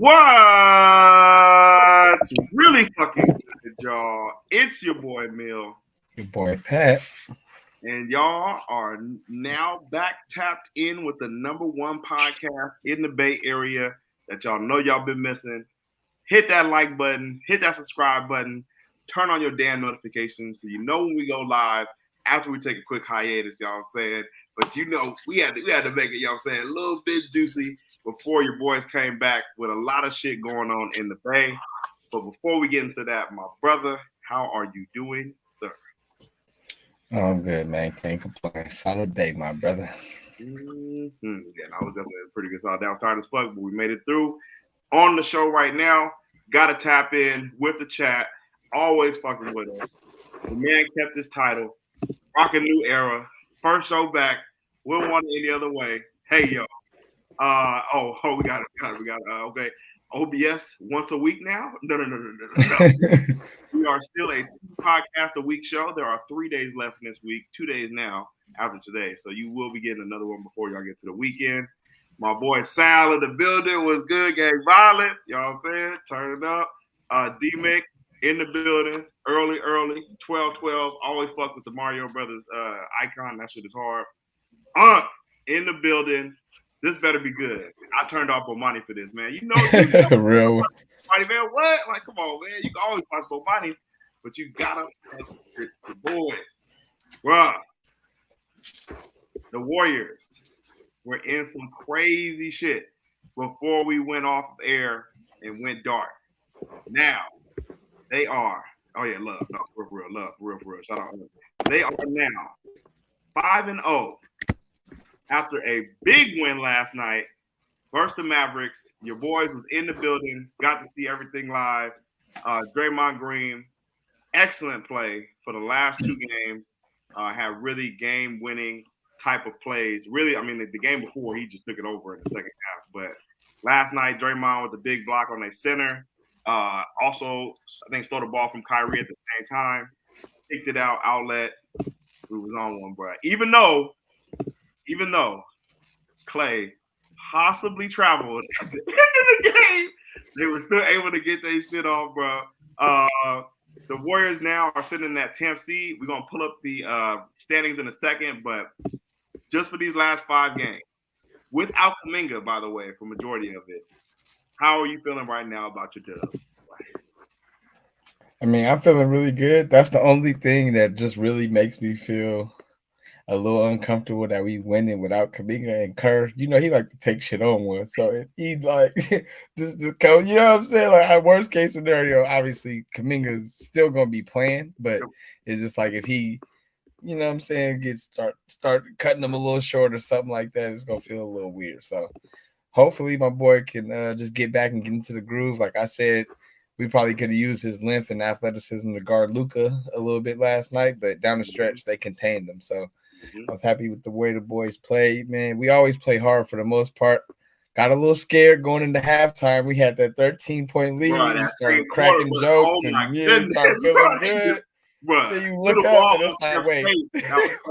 What's really fucking good, y'all? It's your boy Mill, Your boy Pat. and y'all are now back tapped in with the number one podcast in the Bay Area that y'all know y'all been missing. Hit that like button, hit that subscribe button, turn on your damn notifications so you know when we go live after we take a quick hiatus, y'all saying. But you know, we had to make it, y'all saying, a little bit juicy before your boys came back with a lot of shit going on in the Bay. But before we get into that, my brother, how are you doing, sir? Oh, I'm good, man. Can't complain. Solid day, my brother. Yeah, I was definitely a pretty good solid down tired as fuck, but we made it through. On the show right now, gotta tap in with the chat. Always fucking with us. The man kept his title. Rocking new era. First show back. Wouldn't want it any other way. Hey yo. We got it. Okay. OBS once a week now? No. We are still a 2 podcast a week show. There are 3 days left in this week, 2 days now after today. So you will be getting another one before y'all get to the weekend. My boy Sal in the building was good. Gang violence. Y'all know what I'm saying? Turn it up. D-Mick in the building. Early. 12-12. Always fuck with the Mario Brothers icon. That shit is hard. In the building. This better be good. I turned off Bomani for this, man. You know Real. Bomani, man. What? Like, come on, man. You can always watch Bomani, but you gotta the boys. Bruh. The Warriors were in some crazy shit before we went off of air and went dark. Now, they are, oh yeah, love. No, for real. Shout out. They are now 5-0 after a big win last night versus the Mavericks. Your boys was in the building, got to see everything live. Draymond Green, excellent play for the last 2 games. Had really game-winning type of plays. Really, I mean, the game before, he just took it over in the second half. But last night, Draymond with the big block on their center. Also, I think stole the ball from Kyrie at the same time. Kicked it out, outlet. We was on one, bro. Even though Clay possibly traveled at the end of the game, they were still able to get their shit off, bro. The Warriors now are sitting in that 10th seed. We're going to pull up the standings in a second, but just for these last 5 games, without Kuminga, by the way, for majority of it, how are you feeling right now about your Dubs? I mean, I'm feeling really good. That's the only thing that just really makes me feel a little uncomfortable that we winning without Kuminga and Kerr. You know, he like to take shit on one. So if he like just go, you know what I'm saying? Like our worst case scenario, obviously Kuminga is still gonna be playing, but it's just like if he, you know what I'm saying, start cutting him a little short or something like that, it's gonna feel a little weird. So hopefully my boy can just get back and get into the groove. Like I said, we probably could have used his length and athleticism to guard Luka a little bit last night, but down the stretch they contained him. So I was happy with the way the boys played, man. We always play hard for the most part. Got a little scared going into halftime. We had that 13-point lead. Bro, we started cracking jokes and started feeling good. Bro, then you look up and it's like, wait. That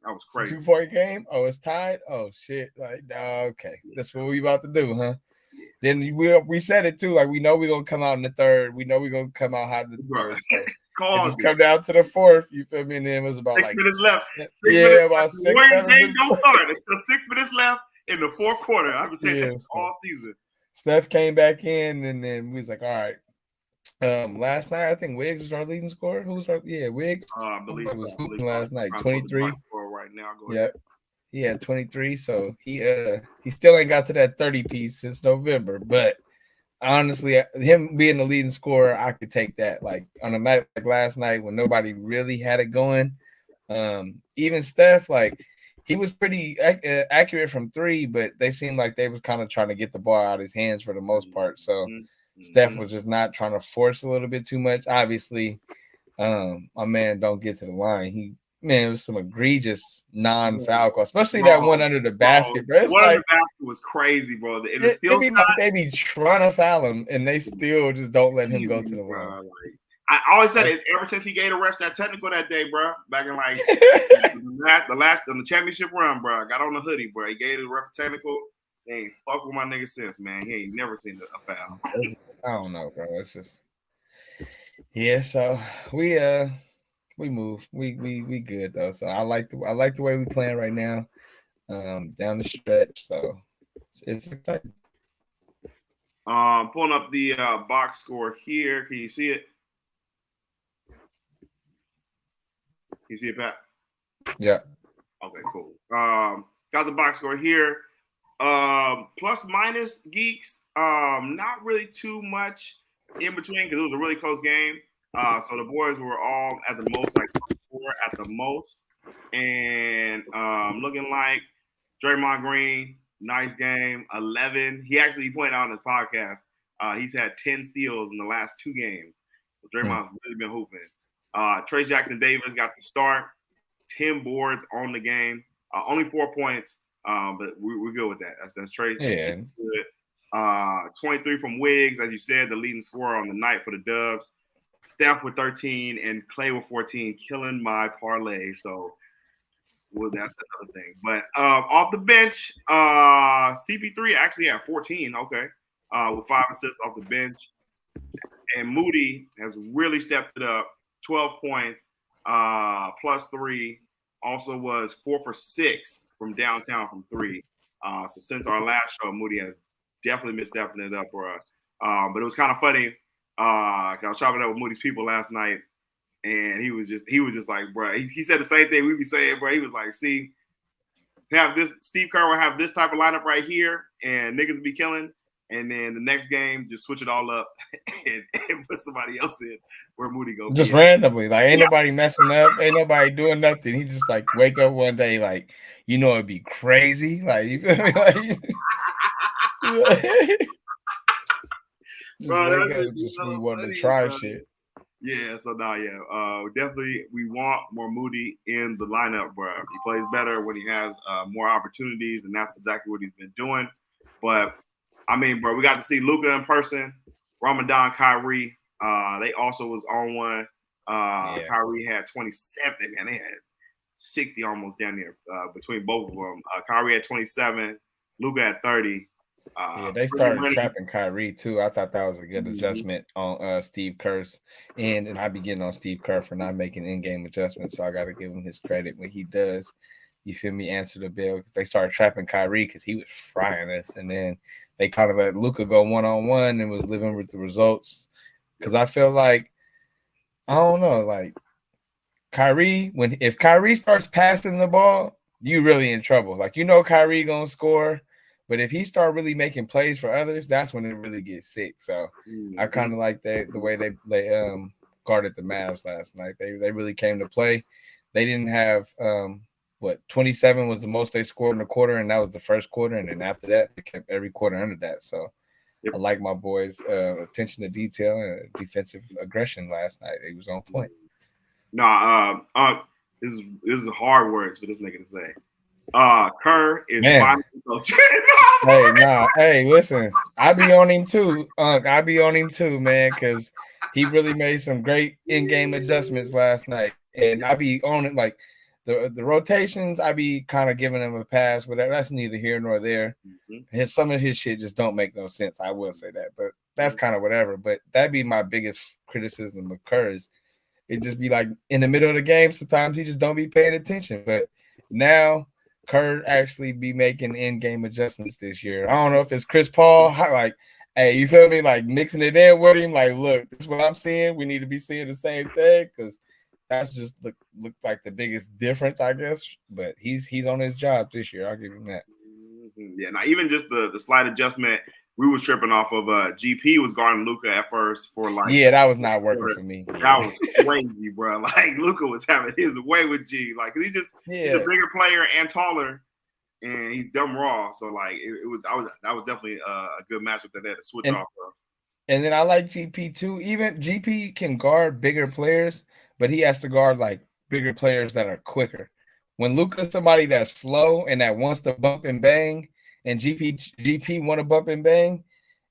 was crazy. 2-point game? Oh, it's tied? Oh, shit. Like, okay. That's what we about to do, huh? Then we said it, too. Like, we know we're going to come out in the third. We know we're going to come out hot in the third. So. Just come down to the fourth, you feel me? And then it was about 6 minutes left. About 6 minutes. Game don't start. It's still 6 minutes left in the fourth quarter. I've been saying that all season. Steph came back in, and then we was like, all right. Last night I think Wiggs was our leading scorer. Who was Wiggs? I believe it was hooping last night. 23. Right now. Yep. He had 23, so he still ain't got to that 30 piece since November, but. Honestly, him being the leading scorer, I could take that. Like on a night like last night when nobody really had it going, even Steph, like he was pretty accurate from 3, but they seemed like they was kind of trying to get the ball out of his hands for the most part. So Steph was just not trying to force a little bit too much. Obviously, my man don't get to the line. It was some egregious non-foul call, especially that one under the basket, bro. It's one under the basket was crazy, bro. It be like they be trying to foul him, and they still just don't let him go to the line. Like, I always said it ever since he gave the refs that technical that day, bro. Back in like the last on the championship run, bro. I got on the hoodie, bro. He gave the ref technical. He ain't fuck with my nigga since, man. He ain't never seen a foul. I don't know, bro. It's just yeah. So we we move. We good though. So I like the way we playing right now. Down the stretch. So it's exciting. Pulling up the box score here. Can you see it? Can you see it, Pat? Yeah. Okay, cool. Got the box score here. Plus minus geeks. Not really too much in between because it was a really close game. So the boys were all at the most like 4 at the most, and looking like Draymond Green, nice game, 11. He actually pointed out on his podcast. He's had 10 steals in the last 2 games. So Draymond's really been hooping. Trey Jackson Davis got the start, 10 boards on the game, only 4 points. But we're good with that. That's Trey. Yeah. Good. 23 from Wiggs, as you said, the leading scorer on the night for the Dubs. Steph with 13 and Clay with 14, killing my parlay. So, well, that's another thing. But off the bench, CP3 actually had 14. Okay, with 5 assists off the bench, and Moody has really stepped it up. 12 points, plus 3. Also was 4 for 6 from downtown from 3. So since our last show, Moody has definitely been stepping it up for us. But it was kind of funny. I was chopping up with Moody's people last night, and he was just like, bro. He said the same thing we be saying, bro. He was like, see, have this Steve Kerr will have this type of lineup right here, and niggas be killing. And then the next game, just switch it all up and put somebody else in where Moody goes. Just randomly, like ain't nobody messing up, ain't nobody doing nothing. He just like wake up one day, like it'd be crazy. Like you feel me? Like, bro, wake up, just be wanting to try shit. Yeah, so definitely we want more Moody in the lineup, bro. He plays better when he has more opportunities, and that's exactly what he's been doing. But I mean, bro, we got to see Luka in person. Ramadan, Kyrie, they also was on one. Kyrie had 27, and they had 60 almost down there between both of them. Kyrie had 27, Luka had 30. They started trapping Kyrie too. I thought that was a good adjustment on Steve Kerr's end, and I be getting on Steve Kerr for not making in-game adjustments. So I got to give him his credit when he does. You feel me? Answer the bell because they started trapping Kyrie because he was frying us, and then they kind of let Luka go one-on-one and was living with the results. Because I feel like I don't know, like Kyrie, if Kyrie starts passing the ball, you really in trouble. Like Kyrie gonna score. But if he start really making plays for others, that's when it really gets sick. So I kind of like the way they guarded the Mavs last night. They really came to play. They didn't have 27 was the most they scored in a quarter, and that was the first quarter. And then after that, they kept every quarter under that. So I like my boys' attention to detail and defensive aggression last night. He was on point. This is hard words for this nigga to say. Kerr is finally coaching. Hey, listen, I be on him too, I be on him too, man, because he really made some great in-game adjustments last night, and I be on it. Like the rotations, I be kind of giving him a pass, but that's neither here nor there. Some of his shit just don't make no sense. I will say that, but that's kind of whatever. But that'd be my biggest criticism of Kerr's. It just be like in the middle of the game, sometimes he just don't be paying attention. But now Kerr actually be making in-game adjustments this year. I don't know if it's Chris Paul, like, hey, you feel me? Like mixing it in with him. Like, look, this is what I'm seeing. We need to be seeing the same thing because that's just look like the biggest difference, I guess. But he's on his job this year. I'll give him that. Yeah, now even just the slight adjustment. We was tripping off of GP was guarding Luka at first for like that was not working for me. That was crazy, bro. Like Luka was having his way with G. Like he's a bigger player and taller, and he's dumb raw. So like that was definitely a good matchup that they had to switch off of. And then I like GP too. Even GP can guard bigger players, but he has to guard like bigger players that are quicker. When Luka's somebody that's slow and that wants to bump and bang, and GP want to bump and bang,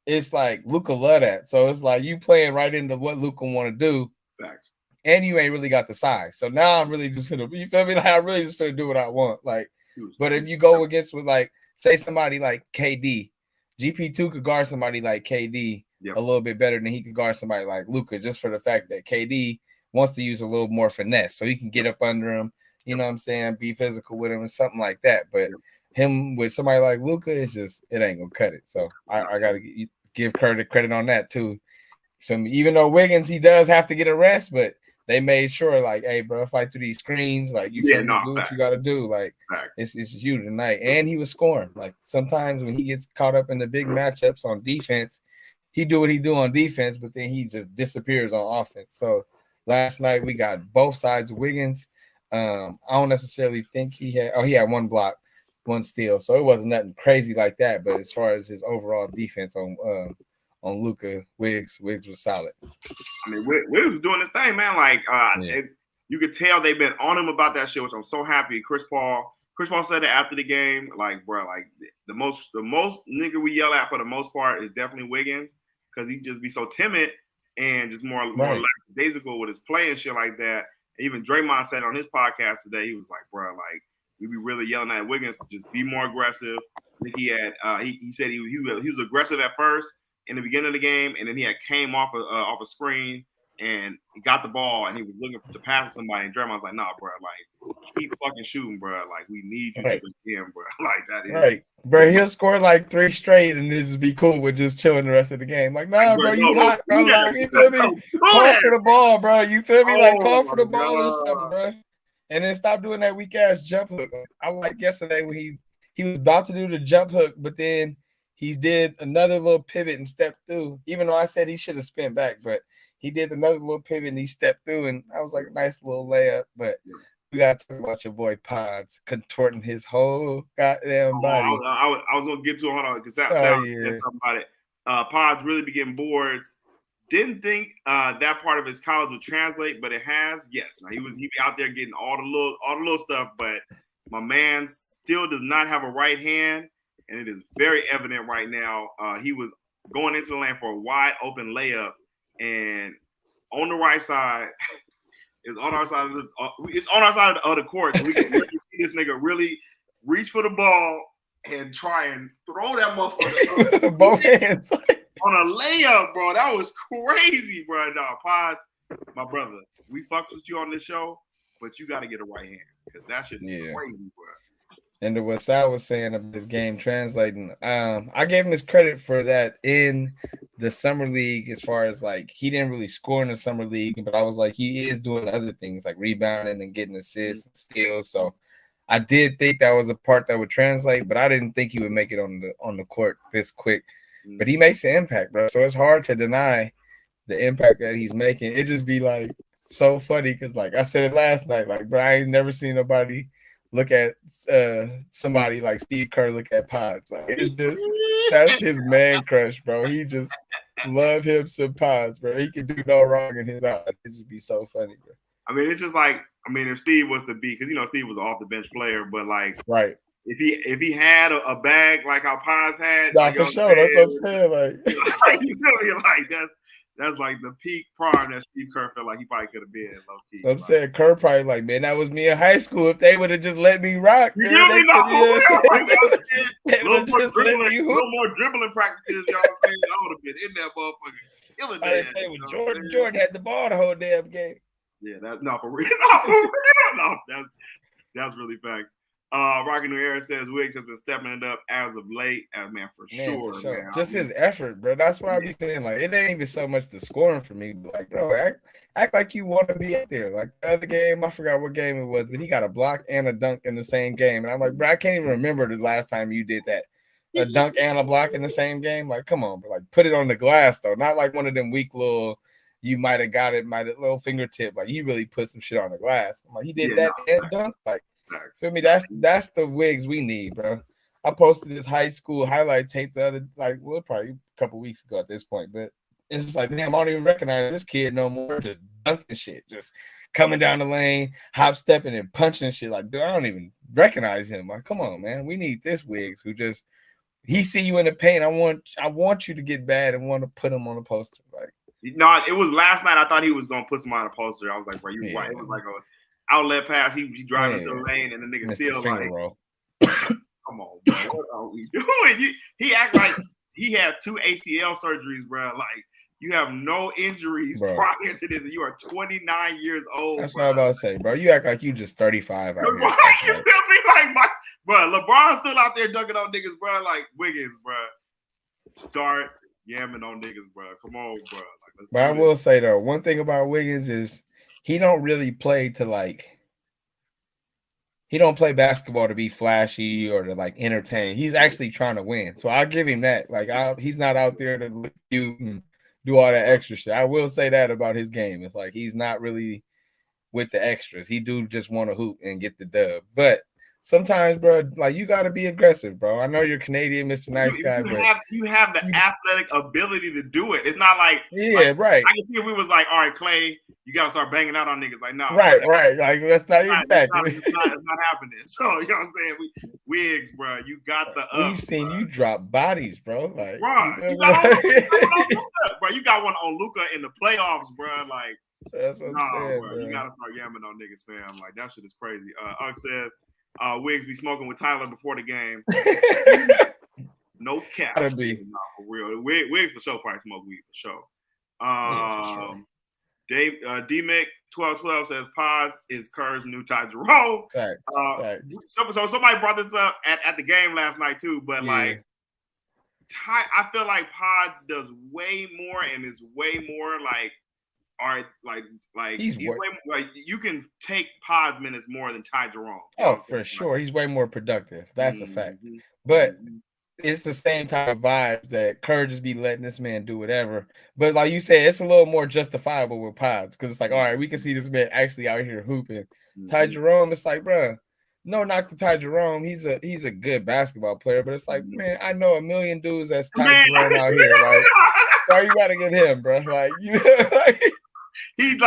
it's like Luka love that. So it's like you playing right into what Luka want to do. Facts. And you ain't really got the size. So now I'm really just you feel me? Like I really just finna do what I want. Like, but if you go against with like say somebody like KD, GP2 could guard somebody like KD a little bit better than he could guard somebody like Luka, just for the fact that KD wants to use a little more finesse, so he can get up under him. You know what I'm saying? Be physical with him and something like that. But him with somebody like Luka, it's just it ain't gonna cut it. So I gotta give credit on that too. So even though Wiggins he does have to get a rest, but they made sure like, hey, bro, fight through these screens, like you feel me, do what you gotta do. Like it's you tonight. And he was scoring. Like sometimes when he gets caught up in the big matchups on defense, he do what he do on defense, but then he just disappears on offense. So last night we got both sides of Wiggins. I don't necessarily think he had one block, one steal, so it wasn't nothing crazy like that. But as far as his overall defense on Luka, Wiggs was solid. I mean, Wiggs was doing his thing, man. Like you could tell they've been on him about that shit, which I'm so happy. Chris Paul said it after the game, like, bro, like the most nigga we yell at for the most part is definitely Wiggins, because he just be so timid and just more lackadaisical with his play and shit like that. Even Draymond said on his podcast today, he was like, bro, like we be really yelling at Wiggins to just be more aggressive. I think he had he said he was aggressive at first in the beginning of the game, and then he had came off a screen and he got the ball and he was looking to pass to somebody, and Draymond's like, nah, bro, like keep fucking shooting, bro. Like we need you to begin, bro. Like that is right, bro. He'll score like 3 straight and then just be cool with just chilling the rest of the game. Like, nah, bro, you hot, bro. Like, you feel me? Call for the ball, bro. You feel me? Like, call for the ball or something, bro. And then stop doing that weak ass jump hook. I like yesterday when he was about to do the jump hook, but then he did another little pivot and stepped through. Even though I said he should have spent back, but he did another little pivot and he stepped through, and I was like, a nice little layup. But we got to talk about your boy Pods contorting his whole goddamn body. I was gonna get to it. Hold on, because said something about it. Pods really be getting boards. Didn't think that part of his college would translate, but it has. Yes, now he be out there getting all the little stuff, but my man still does not have a right hand, and it is very evident right now. He was going into the lane for a wide open layup, and on the right side. It's on our side of the court. So we can really see this nigga really reach for the ball and try and throw that motherfucker both hands on a layup, bro. That was crazy, bro. Nah, Pods, my brother, we fucked with you on this show, but you got to get a right hand because that shit is crazy, bro. And to what Sal was saying of this game translating, I gave him his credit for that in the summer league, as far as like he didn't really score in the summer league, but I was like, he is doing other things like rebounding and getting assists and steals. So I did think that was a part that would translate, but I didn't think he would make it on the court this quick. But he makes an impact, bro. So it's hard to deny the impact that he's making. It just be like so funny because, like I said it last night, like, bro, I ain't never seen nobody look at somebody like Steve Kerr look at Pods. Like, it's just that's his man crush, bro. He just love him some Pods, bro. He can do no wrong in his eyes. It just be so funny, bro. I mean, it's just like, I mean, if Steve was to be, because you know Steve was an off the bench player, but like, right. If he had a bag like how Pods had, nah, like, for sure, that's what I'm saying. Like, you feel me? Like that's like the peak prime that Steve Kerr felt like he probably could have been. Low key. So I'm saying Kerr probably like, man, that was me in high school. If they would have just let me rock, man, a little more dribbling practices, y'all saying I would have been in that motherfucker. Killing that. Play with Jordan. Jordan had the ball the whole damn game. Yeah, that's not for real. No, that's really facts. Rocky New Era says Wiggs has been stepping it up as of late. Man, for sure. Man. Just his effort, bro. That's why I be saying, like, it ain't even so much the scoring for me. But like, bro, act like you want to be out there. Like the other game, I forgot what game it was, but he got a block and a dunk in the same game. And I'm like, bro, I can't even remember the last time you did that. A dunk and a block in the same game. Like, come on, bro. Like, put it on the glass, though. Not like one of them weak little, you might have got it, little fingertip. Like, he really put some shit on the glass. I'm like, he did that and dunk. Like, feel me? That's the Wiggs we need, bro. I posted this high school highlight tape the other, probably a couple weeks ago at this point, but it's just like, damn, I don't even recognize this kid no more. Just dunking shit, just coming down the lane, hop stepping and punching shit. Like, dude, I don't even recognize him. Like, come on, man, we need this Wiggs who just he see you in the paint. I want you to get bad and want to put him on a poster. Like, no, it was last night. I thought he was gonna put somebody on a poster. I was like, bro, you right. It was like a outlet pass. He driving to the lane, and the nigga still like, come Come on, bro. What are we doing? He act like he had 2 ACL surgeries, bro. Like you have no injuries prior to this. You are 29 years old. That's bro. what I'm about to say, bro. You act like you just 35 out here. Right? You feel me? Like, bro, LeBron's still out there dunking on niggas, bro. Like Wiggins, bro. Start yamming on niggas, bro. Come on, bro. Like, but I will say though, one thing about Wiggins is he don't really play to like. He don't play basketball to be flashy or to like entertain. He's actually trying to win. So I'll give him that. Like he's not out there to look cute and do all that extra shit. I will say that about his game. It's like he's not really with the extras. He do just want to hoop and get the dub. But sometimes, bro, like you got to be aggressive, bro. I know you're Canadian, Mr. Nice Guy, but you have the athletic ability to do it. It's not like right. I can see if we was like, all right, Clay, you gotta start banging out on niggas. Like, no, right. Like that's not exactly. It's not happening. So you know what I'm saying? Wigs, bro, you got the. We've seen you drop bodies, bro. Like, bro, you got one on Luka in the playoffs, bro. Like, that's what I'm saying, bro. You gotta start yamming on niggas, fam. Like that shit is crazy. Ugg says, Wigs be smoking with Tyler before the game. No cap. Gotta be. No, for real. Wigs for sure probably smoke weed for sure. Dave D-Mick 1212 says Pods is Kerr's new Ty Jerome. So somebody brought this up at the game last night too, but like Ty, I feel like Pods does way more and is way more like he's way more, like you can take Pods minutes more than Ty Jerome. Oh, for sure. He's way more productive. That's a fact. But it's the same type of vibes that Kerr just be letting this man do whatever. But like you said, it's a little more justifiable with Pods because it's like, all right, we can see this man actually out here hooping. Ty Jerome, it's like, bro, no knock to Ty Jerome. He's a good basketball player, but it's like, man, I know a million dudes that's Ty Jerome out here. Like, why you gotta get him, bro? Like, you know, like, he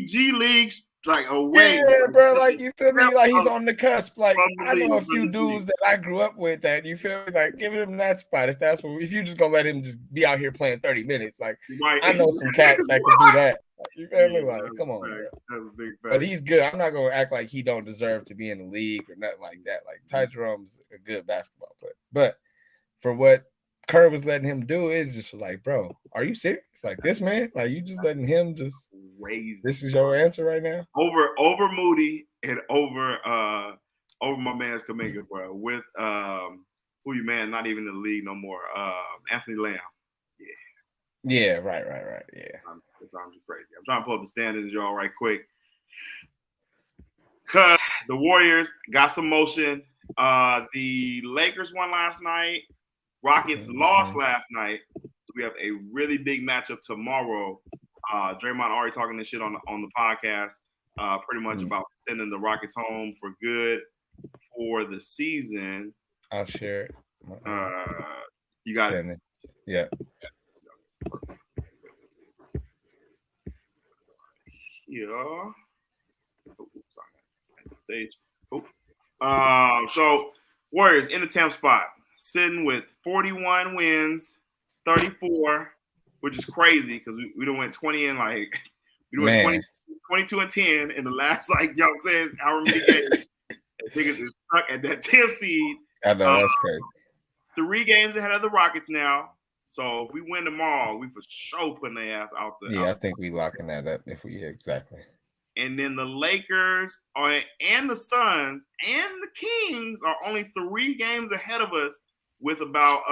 G Leagues like away. Yeah, bro. Like you feel me? Like he's on the cusp. Like I know a few dudes that I grew up with that you feel me? Like giving him that spot if you just gonna let him just be out here playing 30 minutes. Like I know some cats that can do that. You feel me? Like come on, bro. That's a big fact. But he's good. I'm not gonna act like he don't deserve to be in the league or nothing like that. Like Ty Jerome's a good basketball player. But for what Kerr was letting him do, it's just like, bro, are you serious? Like this man, like you just letting him just crazy. This is your answer right now? Over Moody and over my man's Kaminga, bro. With who you man, not even in the league no more. Anthony Lamb. Yeah, right. Yeah. It's crazy. I'm trying to pull up the standings, y'all, right quick. Cause the Warriors got some motion. The Lakers won last night. Rockets lost last night. So we have a really big matchup tomorrow. Draymond already talking this shit on the podcast, pretty much about sending the Rockets home for good for the season. I'll share it. You got it. Yeah. Yeah. Stage. So Warriors in the 10th spot, sitting with 41 wins, 34, which is crazy because we don't went 20 and like we went 22 and 10 in the last like y'all said however many games. Niggas is stuck at that 10th seed. I know that's crazy. 3 games ahead of the Rockets now. So if we win them all, we for sure putting their ass out there. Yeah, I think we locking that up if we exactly. And then the Lakers and the Suns and the Kings are only 3 games ahead of us with about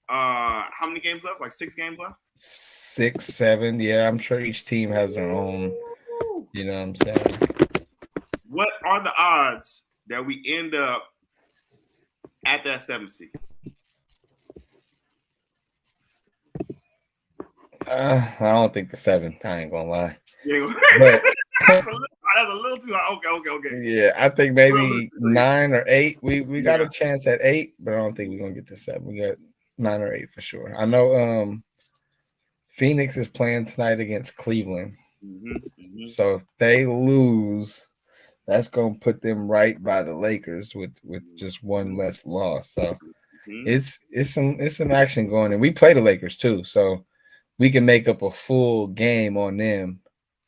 how many games left? Like 6 games left? 6, 7. Yeah, I'm sure each team has their own. You know what I'm saying? What are the odds that we end up at that 7th seed? I don't think the 7th. I ain't gonna lie. But, that's a little too high. Okay. Yeah, I think maybe 9 or 8. We got a chance at 8, but I don't think we're gonna get to 7. We got 9 or 8 for sure. I know Phoenix is playing tonight against Cleveland. So if they lose, that's gonna put them right by the Lakers with just one less loss. So it's some action going, and we play the Lakers too, so we can make up a full game on them.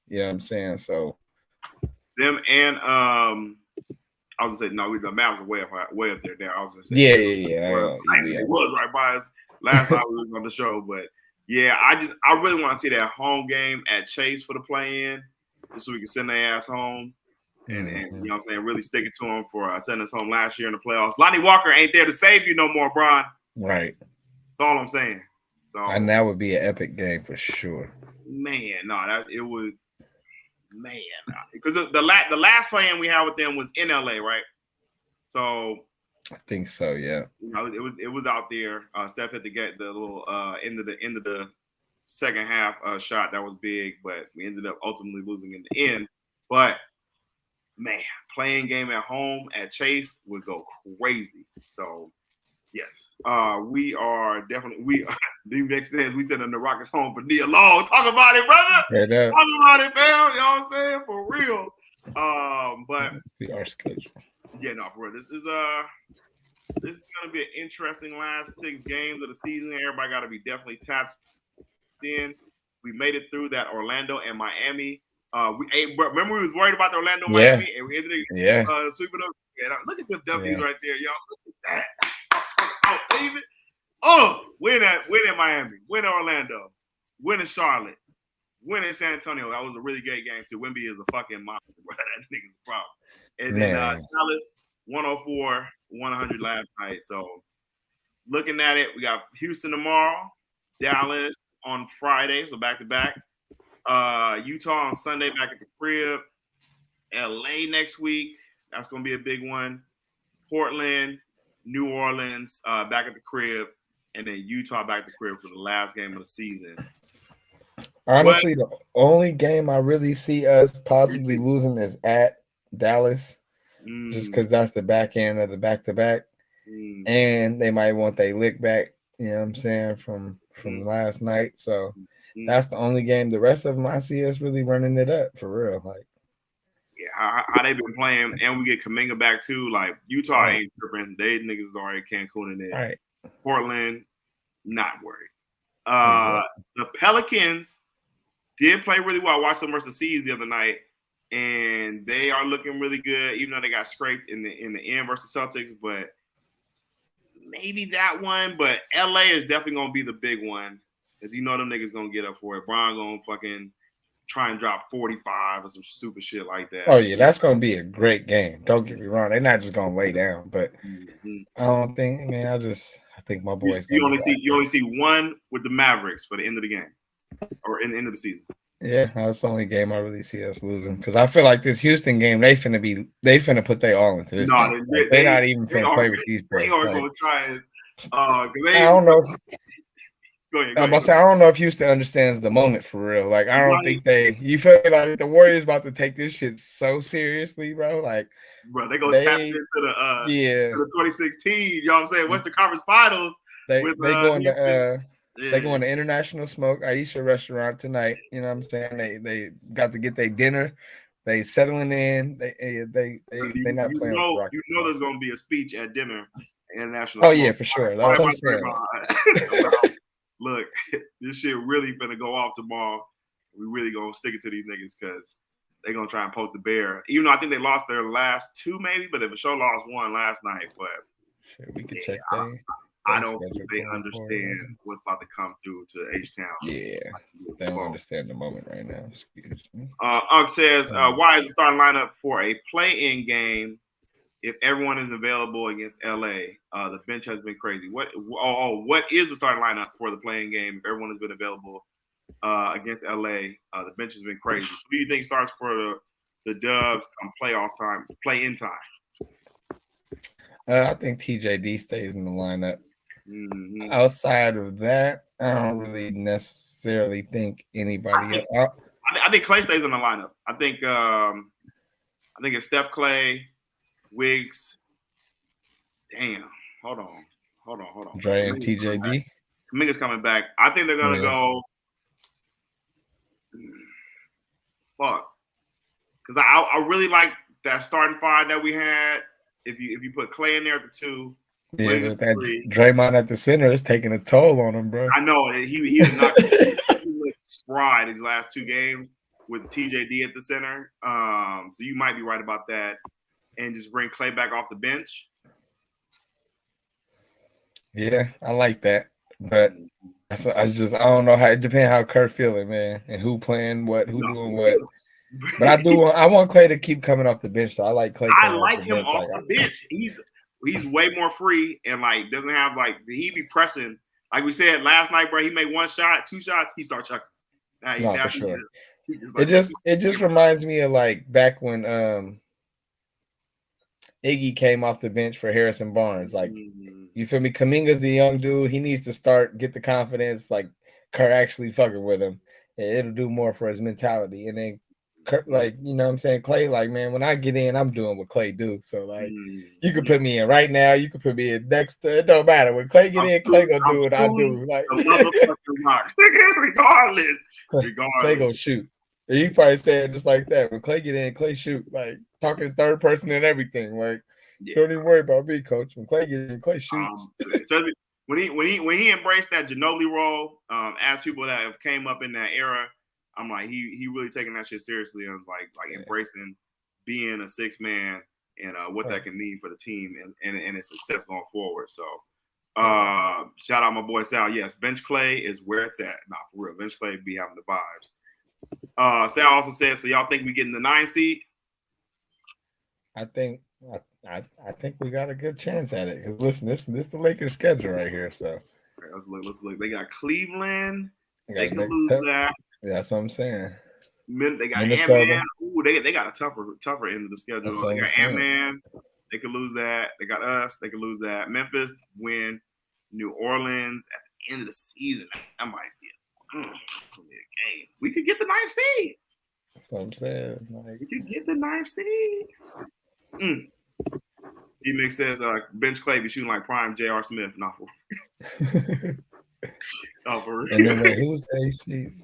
You know what I'm saying? So them and I was gonna say no. The Mavs are way up there now. I was gonna say Yeah. It was right by us last time we was on the show, but yeah, I really want to see that home game at Chase for the play-in, just so we can send their ass home. And you know what I'm saying, really stick it to him for sending us home last year in the playoffs. Lonnie Walker ain't there to save you no more, Bron. Right. That's all I'm saying. So and that would be an epic game for sure. Man, no, it would. Man, because the last play-in we had with them was in LA, right? So I think so, yeah. You know, it was out there. Steph had to get the little end of the second half shot that was big, but we ended up ultimately losing in the end. But man, playing game at home at Chase would go crazy. So yes, we are definitely the next says we sending the Rockets home for Nia Long. Talk about it, brother. Talk about it, fam. You know what I'm saying? For real. But see our schedule. Yeah, no, bro. This is gonna be an interesting last 6 games of the season. Everybody got to be definitely tapped in. We made it through that Orlando and Miami. Remember we was worried about the Orlando Miami, and we ended up sweeping up. Yeah, look at them W's right there, y'all. Look at that. David. Win at Miami, win at Orlando, win in Charlotte, win in San Antonio. That was a really great game too. Wemby is a fucking monster, bro. That nigga's a problem. And then Dallas 104-100 last night. So looking at it, we got Houston tomorrow, Dallas on Friday, so back to back. Utah on Sunday, back at the crib. LA next week, that's gonna be a big one. Portland, New Orleans, back at the crib, and then Utah back at the crib for the last game of the season. Honestly, the only game I really see us possibly losing is at Dallas, just because that's the back end of the back-to-back, and they might want their lick back. You know what I'm saying from last night. So that's the only game. The rest of them, I see us really running it up for real. Like, yeah, how they been playing, and we get Kuminga back too. Like Utah ain't tripping. They niggas is already Cancun in it. Right. Portland, not worried. The Pelicans did play really well. I watched them versus the Seas the other night, and they are looking really good, even though they got scraped in the end versus Celtics. But maybe that one. But LA is definitely gonna be the big one, because you know them niggas gonna get up for it. Bron gonna fucking try and drop 45 or some stupid shit like that. Oh yeah, that's gonna be a great game. Don't get me wrong; they're not just gonna lay down, but I don't think. Man, I think my boys. You only see one with the Mavericks for the end of the game, or in the end of the season. Yeah, that's the only game I really see us losing, because I feel like this Houston game, they finna put their all into this. Game. They're not even finna play with these boys. They are gonna try it. I don't know. Go ahead. I don't know if Houston understands the moment for real. Like, I don't think you feel like the Warriors about to take this shit so seriously, bro. Like, bro, they gonna tap into the 2016. You know what I'm saying? Western Conference Finals. They going to International Smoke Aisha restaurant tonight. You know what I'm saying? They got to get their dinner. They settling in. They not playing. You know there's gonna be a speech at dinner. International. Oh yeah, for sure. That's what I'm saying. Look, this shit really finna go off tomorrow. We really gonna stick it to these niggas because they gonna try and poke the bear. Even though I think they lost their last 2, maybe, but if a show lost 1 last night. But we could check that. I don't think they understand what's about to come through to H-Town. Yeah, they don't understand the moment right now. Excuse me. Ugg says, why is the starting lineup for a play-in game if everyone is available against LA? The bench has been crazy. What is the starting lineup for the play-in game if everyone has been available against LA? The bench has been crazy. So who do you think starts for the Dubs come play-in time? I think TJD stays in the lineup. Outside of that, I don't really necessarily think anybody else. I think Clay stays in the lineup. I think it's Steph, Clay, Wiggs. Damn. Hold on. Dre and TJD. Kuminga's coming back. I think they're gonna go. Fuck. Because I really like that starting 5 that we had. If you put Clay in there at the 2. Yeah, but that Draymond at the center is taking a toll on him, bro. I know he did not spry these last 2 games with TJD at the center. So you might be right about that. and just bring Clay back off the bench. Yeah, I like that, but I don't know how it depends how Kerr feeling, man, and who playing what, who doing what. But I want Clay to keep coming off the bench. So I like Clay I coming off like the him bench. off the bench. He's way more free and like doesn't have like he be pressing. Like we said last night, bro. He made one shot, two shots, he start chucking. No, for sure. Like, it just reminds me of like back when Iggy came off the bench for Harrison Barnes. Like, you feel me? Kuminga's the young dude. He needs to get the confidence. Like, Kerr actually fucking with him. It'll do more for his mentality. And then, Kerr, like, you know what I'm saying? Clay, like, man, when I get in, I'm doing what Clay do. So, like, you can put me in right now. You can put me in next to it. Don't matter. When Clay get in, Clay gonna do what I do. Like, regardless. Clay gonna shoot. And you probably say it just like that. When Clay get in, Clay shoot. Like, talking third person and everything. Like, don't even worry about me, coach. When Clay get in, Clay shoots. When he embraced that Ginobili role, as people that have came up in that era, I'm like, he really taking that shit seriously and was like embracing being a six man and what that can mean for the team and its success going forward. So shout out my boy Sal. Yes, bench Clay is where it's at. Nah, for real. Bench Clay be having the vibes. Sal also said, so y'all think we getting the 9 seed? I think we got a good chance at it. Because listen, this is the Lakers schedule right here. So let's look. They got Cleveland. They can lose that. Yeah, that's what I'm saying. They got Ant-Man. Ooh, they got a tougher end of the schedule. They got Ant-Man. They could lose that. They got us. They could lose that. Memphis win. New Orleans at the end of the season. That might be a game. We could get the 9th seed. That's what I'm saying. Like, we could get the 9th seed. D-Mix says bench Clay be shooting like prime J.R. Smith. Not for real. And then who was the AC?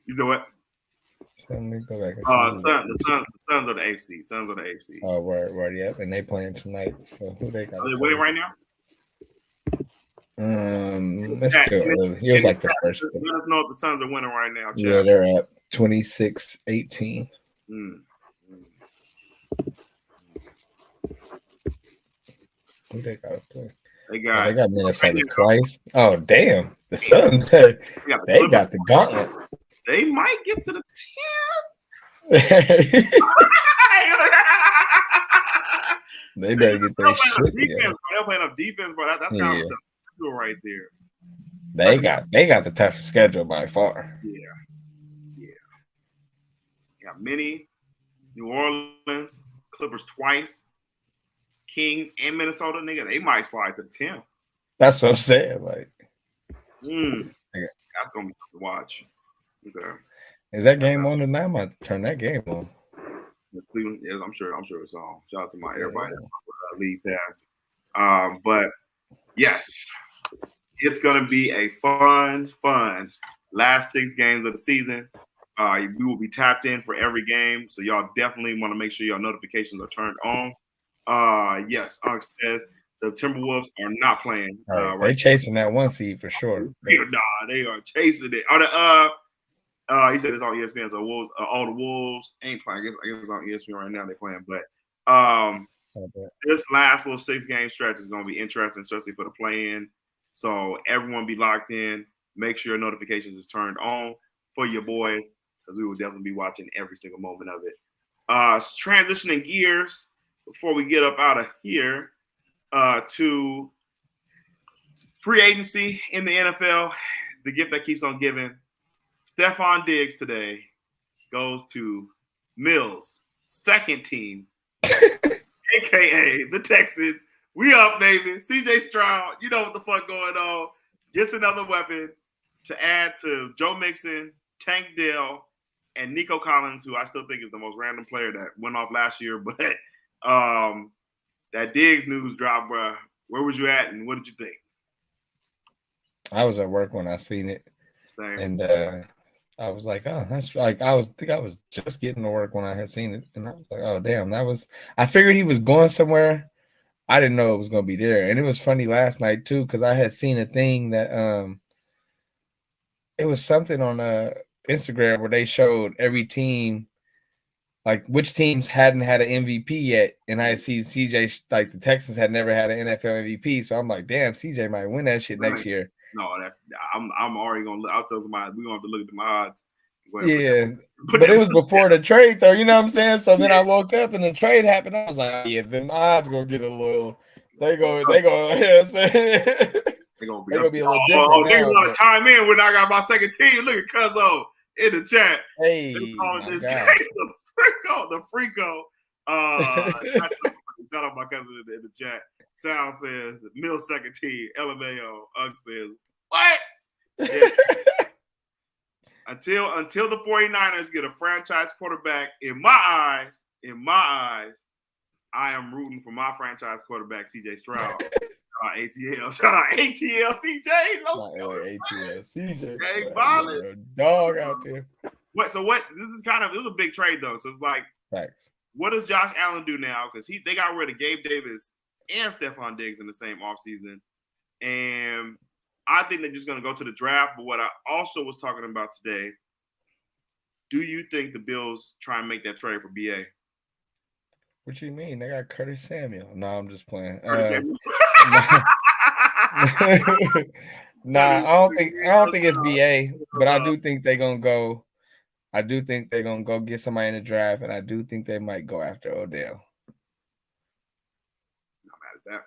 You said what? So let me go back. The Suns are the AFC. Suns are the AFC. Oh, right, yep. And they playing tonight. So who they got? Are they winning right now? Let's go early. Here's like the first. Let us know if the Suns are winning right now. Chad. Yeah, they're at 26-18. Who they got to play? They got Minnesota twice. Oh, damn. The Suns, they got the gauntlet. They might get to the 10th. They better get their shit. They're playing up defense, bro. That's kind of tough right there. They got the toughest schedule by far. Yeah. Got many. New Orleans, Clippers twice, Kings and Minnesota, nigga. They might slide to the 10th. That's what I'm saying. Like, that's gonna be something to watch. Is that game on tonight? I might turn that game on. Yes, I'm sure it's on. Shout out to my everybody league pass. But yes, it's gonna be a fun last 6 games of the season. We will be tapped in for every game, so y'all definitely want to make sure your notifications are turned on. Yes, Unc says the Timberwolves are not playing. They're chasing that 1 seed for sure. They are chasing it. He said it's on ESPN. So Wolves, all the Wolves ain't playing. I guess it's on ESPN right now. They're playing, but this last little 6-game stretch is going to be interesting, especially for the play-in. So everyone be locked in. Make sure your notifications is turned on for your boys, because we will definitely be watching every single moment of it. Transitioning gears before we get up out of here to free agency in the NFL, the gift that keeps on giving. Stephon Diggs today goes to Mills' second team, a.k.a. the Texans. We up, baby. C.J. Stroud, you know what the fuck going on. Gets another weapon to add to Joe Mixon, Tank Dell, and Nico Collins, who I still think is the most random player that went off last year. But that Diggs news dropped, bro. Where was you at, and what did you think? I was at work when I seen it. Same. And I was like, oh, that's like I was just getting to work when I had seen it, and I was like, oh damn, I figured he was going somewhere. I didn't know it was gonna be there. And it was funny last night too, because I had seen a thing that it was something on Instagram where they showed every team like which teams hadn't had an MVP yet, and I see CJ like the Texans had never had an NFL MVP, so I'm like, damn, CJ might win that shit next year. No, I'm already gonna look. I'll tell somebody we're gonna have to look at the odds. Yeah, but it was before the trade, though. You know what I'm saying? So then I woke up and the trade happened. I was like, oh, yeah, them odds gonna get a little. They go. You know what I'm saying? They're gonna be a little different now. Niggas want to chime in when I got my second team. Look at Cuzzo in the chat. Hey, my this God. Case the Freako. Shout out my cousin in the chat. Sal says Mill second team. LMAO. Ugg says what? Yeah. Until the 49ers get a franchise quarterback, in my eyes, I am rooting for my franchise quarterback, CJ Stroud. ATL. Shout out ATL CJ. ATL CJ. Hey, violence. Dog out there. What? This is it was a big trade though. So it's like, Facts. What does Josh Allen do now? Because they got rid of Gabe Davis and Stephon Diggs in the same offseason. And I think they're just going to go to the draft. But what I also was talking about today, do you think the Bills try and make that trade for BA? What you mean? They got Curtis Samuel. No, I'm just playing. Nah, I don't think it's BA, but I do think they're gonna go. I do think they're gonna go get somebody in the draft, and I do think they might go after Odell. Not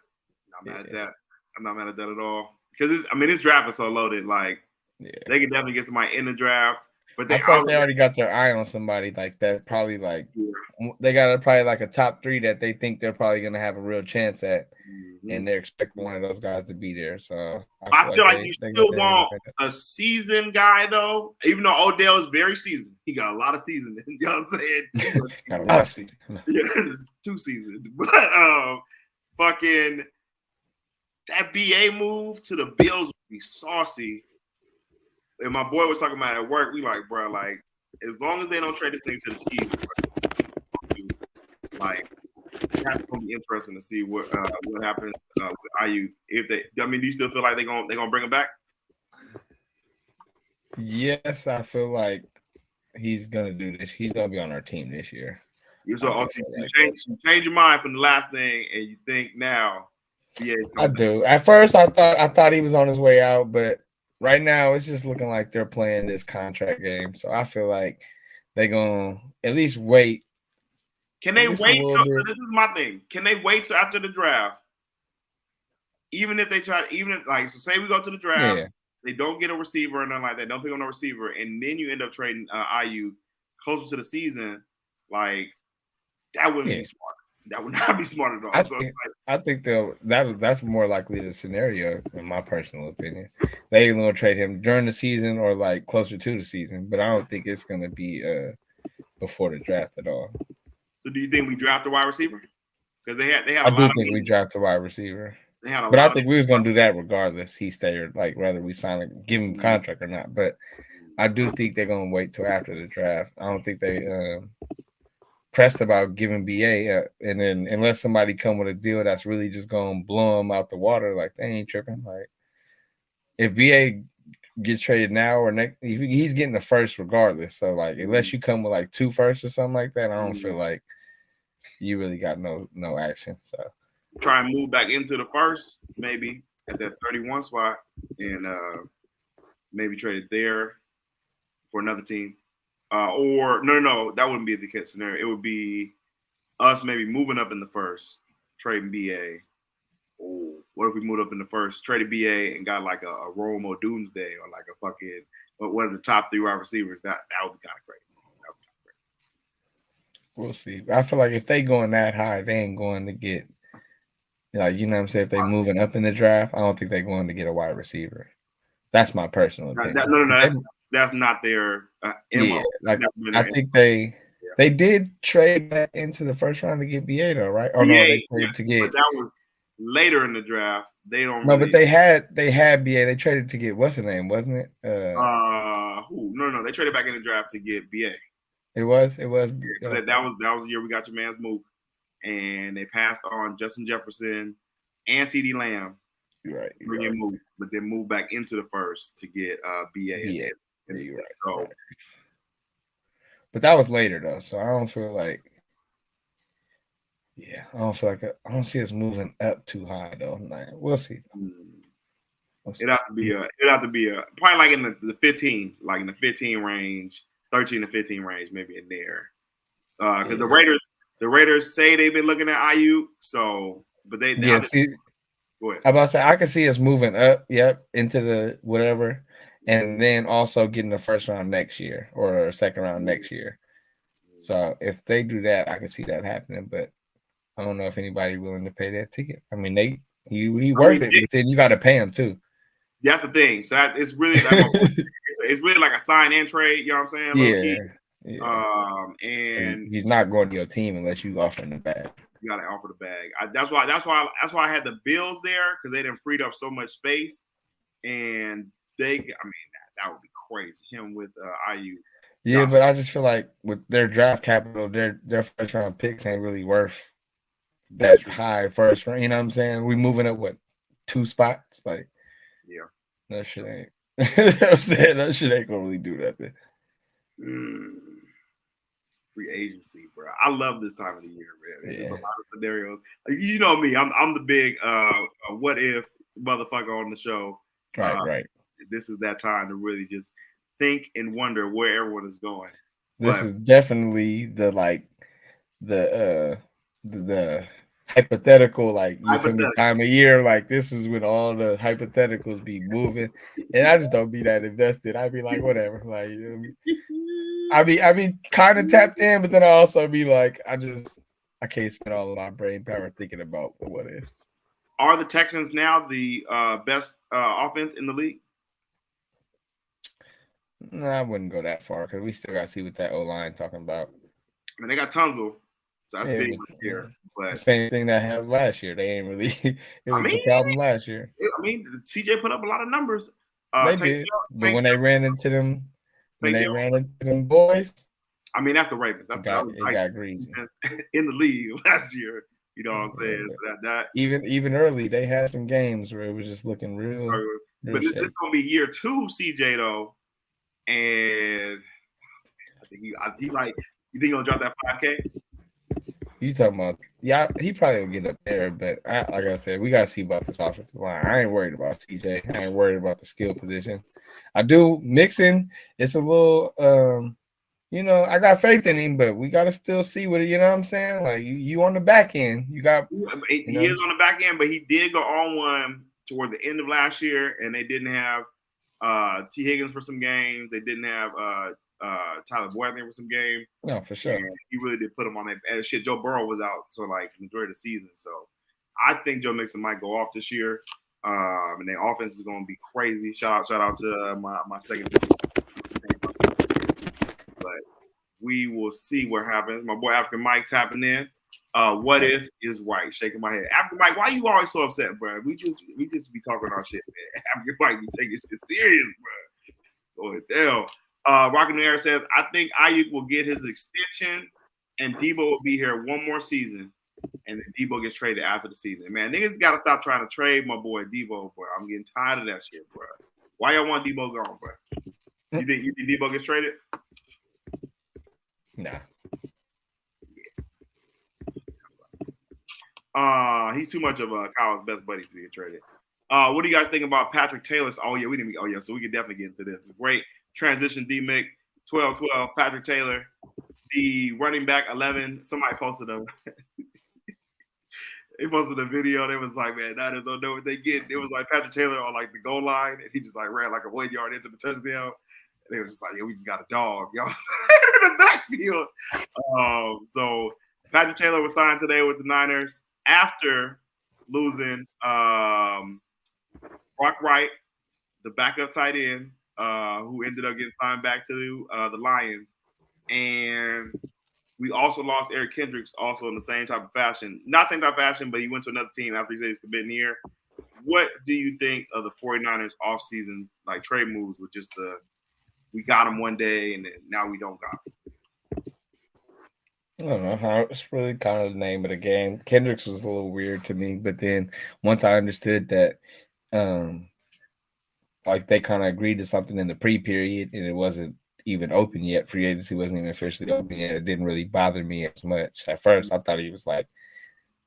mad at that. I'm not mad at that at all. Because this draft is so loaded. Like, they can definitely get somebody in the draft. But I thought they already got their eye on somebody like that. Probably they got probably like a top 3 that they think they're probably gonna have a real chance at, and they're expecting one of those guys to be there. So I feel like you still want a seasoned guy though, even though Odell is very seasoned. He got a lot of seasoning. You know what I'm saying? Got a lot of seasoning. Yeah, it's too seasoned. But fucking that BA move to the Bills would be saucy. And my boy was talking about at work. We like, bro, like, as long as they don't trade this thing to the Chiefs, like, that's gonna be interesting to see what happens with IU. If do you still feel like they're gonna bring him back? Yes, I feel like he's gonna do this. He's gonna be on our team this year. You change your mind from the last thing, and you think now. I do. At first, I thought he was on his way out, but right now it's just looking like they're playing this contract game. So I feel like they're gonna at least wait. Can they wait? So this is my thing. Can they wait till after the draft? Even if they try, so say we go to the draft, they don't get a receiver or nothing like that. Don't pick on a receiver, and then you end up trading IU closer to the season. Like, that wouldn't be smart. That would not be smart at all. I think that's more likely the scenario, in my personal opinion. They either gonna trade him during the season or like closer to the season, but I don't think it's gonna be before the draft at all. So do you think we draft a wide receiver? Because they had. I do think we draft a wide receiver. But I think we was gonna do that regardless. He stayed, like whether we give him a contract or not. But I do think they're gonna wait till after the draft. I don't think they pressed about giving BA, and then unless somebody come with a deal that's really just gonna blow him out the water, like they ain't tripping. Like if BA gets traded now or next, he's getting the first regardless. So like unless you come with like 2 firsts or something like that, I don't feel like you really got no action. So try and move back into the first, maybe at that 31 spot, and maybe trade it there for another team. Or no, that wouldn't be the case scenario. It would be us maybe moving up in the first, trading BA. Or what if we moved up in the first, traded BA, and got like a Romo Doomsday or like a fucking one of the top 3 wide receivers? That would be kind of crazy. We'll see. I feel like if they going that high, they ain't going to get, like, you know what I'm saying? If they moving up in the draft, I don't think they're going to get a wide receiver. That's my personal opinion. No. That's not their MO. Yeah, like I think they did trade back into the first round to get BA though, right? Or no, they traded to get. But that was later in the draft. They don't. No, but they had BA. They traded to get what's the name, wasn't it? Who? No. They traded back in the draft to get BA. It was. That was the year we got your man's move, and they passed on Justin Jefferson and CeeDee Lamb. Right. Move, but then move back into the first to get BA. Yeah. Right. but that was later though, so I don't feel like. Yeah, I don't feel like I don't see us moving up too high though. Like, we'll see. We'll see. It'd have to be a probably like in the 15s, like in the 15 range, 13 to 15 range, maybe in there. Because the Raiders say they've been looking at IU, so but they yeah. See, go ahead. how about say I can see us moving up, yep, into the whatever, and then also getting the first round next year or second round next year. So if they do that, I can see that happening. But I don't know if anybody willing to pay that ticket. I mean, he worth it, but then you got to pay him too. That's the thing. So it's really like it's really like a sign and trade. You know what I'm saying? Yeah. Yeah. And he's not going to your team unless you offer him the bag. You got to offer the bag. That's why I had the Bills there because they didn't freed up so much space, and that would be crazy. Him with IU. Yeah, but I just feel like with their draft capital, their first round picks ain't really worth that high first round. You know what I'm saying? We moving up 2 spots? Like, yeah, that shit ain't. You know what I'm saying? That shit ain't gonna really do nothing. Free agency, bro. I love this time of the year, man. There's just a lot of scenarios. Like, you know me, I'm the big what if motherfucker on the show. Right. This is that time to really just think and wonder where everyone is going. This is definitely the hypothetical, like, you feel me, time of year. Like, this is when all the hypotheticals be moving, and I just don't be that invested. I'd be like, whatever. Like, you know what I mean? I be kind of tapped in, but then I also be like, I can't spend all of my brain power thinking about the what ifs. Are the Texans now the best offense in the league? No, I wouldn't go that far because we still got to see what that O-line talking about. I mean, they got Tunzel, so that's big here. But the same thing that happened last year. They ain't really. It was the problem last year. I mean, CJ put up a lot of numbers. They did, but when they ran into them, boys. I mean, that's the Ravens. It got greasy in the league last year. You know what I'm saying? That even early, they had some games where it was just looking real. But this is gonna be year 2, CJ though, and I think you think he's gonna drop that 5K? You talking about? Yeah, he probably will get up there, but like I said, we gotta see about this offensive line. I ain't worried about CJ. I ain't worried about the skill position. I do Mixon. It's a little, I got faith in him, but we gotta still see what you know what I'm saying. Like you on the back end, you got. He is on the back end, but he did go on one towards the end of last year, and they didn't have T. Higgins for some games. They didn't have Tyler Boyd there for some games. No, for sure. And he really did put him on that. And shit, Joe Burrow was out, so like majority of the season. So I think Joe Mixon might go off this year. And their offense is going to be crazy. Shout out to my second team. But we will see what happens. My boy African Mike tapping in. What if is right? Shaking my head. African Mike, why you always so upset, bro? We just be talking our shit, man. African Mike be taking shit serious, bro. Go ahead, damn. Rockin' Air says, I think Ayuk will get his extension and Debo will be here one more season. And then Debo gets traded after the season. Man, niggas got to stop trying to trade my boy Debo, bro. I'm getting tired of that shit, bro. Why y'all want Debo gone, bro? You think Debo gets traded? Nah. He's too much of a Kyle's best buddy to be traded. What do you guys think about Patrick Taylor? So we can definitely get into this. Great transition, D-Mick, 12-12, Patrick Taylor, the running back 11. Somebody posted a they posted a video. They was like, man, that is don't know what they get. It was like Patrick Taylor on like the goal line, and he just like ran like a 1 yard into the touchdown. And they was just like, yeah, we just got a dog, y'all, in the backfield. So Patrick Taylor was signed today with the Niners after losing Brock Wright, the backup tight end, who ended up getting signed back to the Lions. And we also lost Eric Kendricks also in the same type of fashion. Not same type of fashion, but he went to another team after he said he's committing here. What do you think of the 49ers offseason, like trade moves with just we got him one day and then now we don't got him? I don't know how it's really kind of the name of the game. Kendricks was a little weird to me, but then once I understood that like they kind of agreed to something in the pre-period and it wasn't even open yet. Free agency wasn't even officially open yet. It didn't really bother me as much. At first, I thought he was like,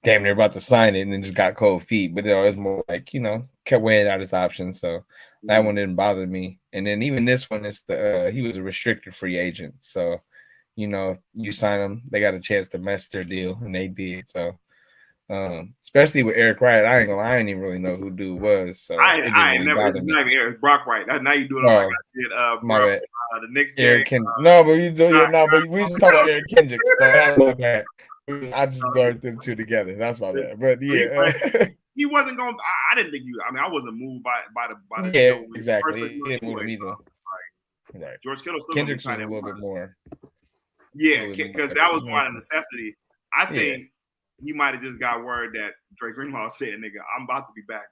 damn, they're about to sign it, and then just got cold feet. But it was more like, kept weighing out his options. So that one didn't bother me. And then even this one, it's he was a restricted free agent. So, if you sign him, they got a chance to match their deal, and they did. So, especially with Eric Wright, I ain't gonna lie, I didn't even really know who dude was. So it didn't I ain't really never. bother It's me. not even Eric Brock Wright. Now you doing it like I did. My bad. The Knicks Eric game. Kendricks. No, but you do but we just talking about Eric Kendricks. So that's my bad. I just blurred them two together. That's my bad. But yeah, he wasn't going. I didn't think you. I mean, I wasn't moved by the yeah, deal. exactly. He didn't move me though. Right. George Kittle still Kendricks was a little bit more. Yeah, because that was more a necessity. I think he might have just got word that Drake Greenlaw said, "Nigga, I'm about to be back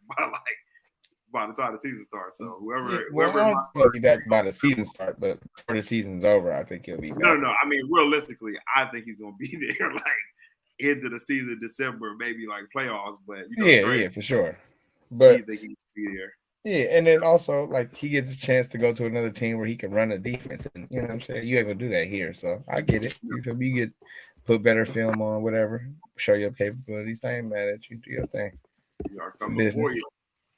by the time the season starts." So whoever will be back by the season start, but before the season's over, I think he'll be back. No. I mean, realistically, I think he's gonna be there like into the season, December, maybe like playoffs. But yeah, for sure. But I think he'll be there. Yeah, and then also like he gets a chance to go to another team where he can run a defense, and you know what I'm saying. You ain't gonna do that here, so I get it. You feel me? You get put better film on, whatever, show your capabilities. I ain't mad at you. Do your thing. We are coming for you.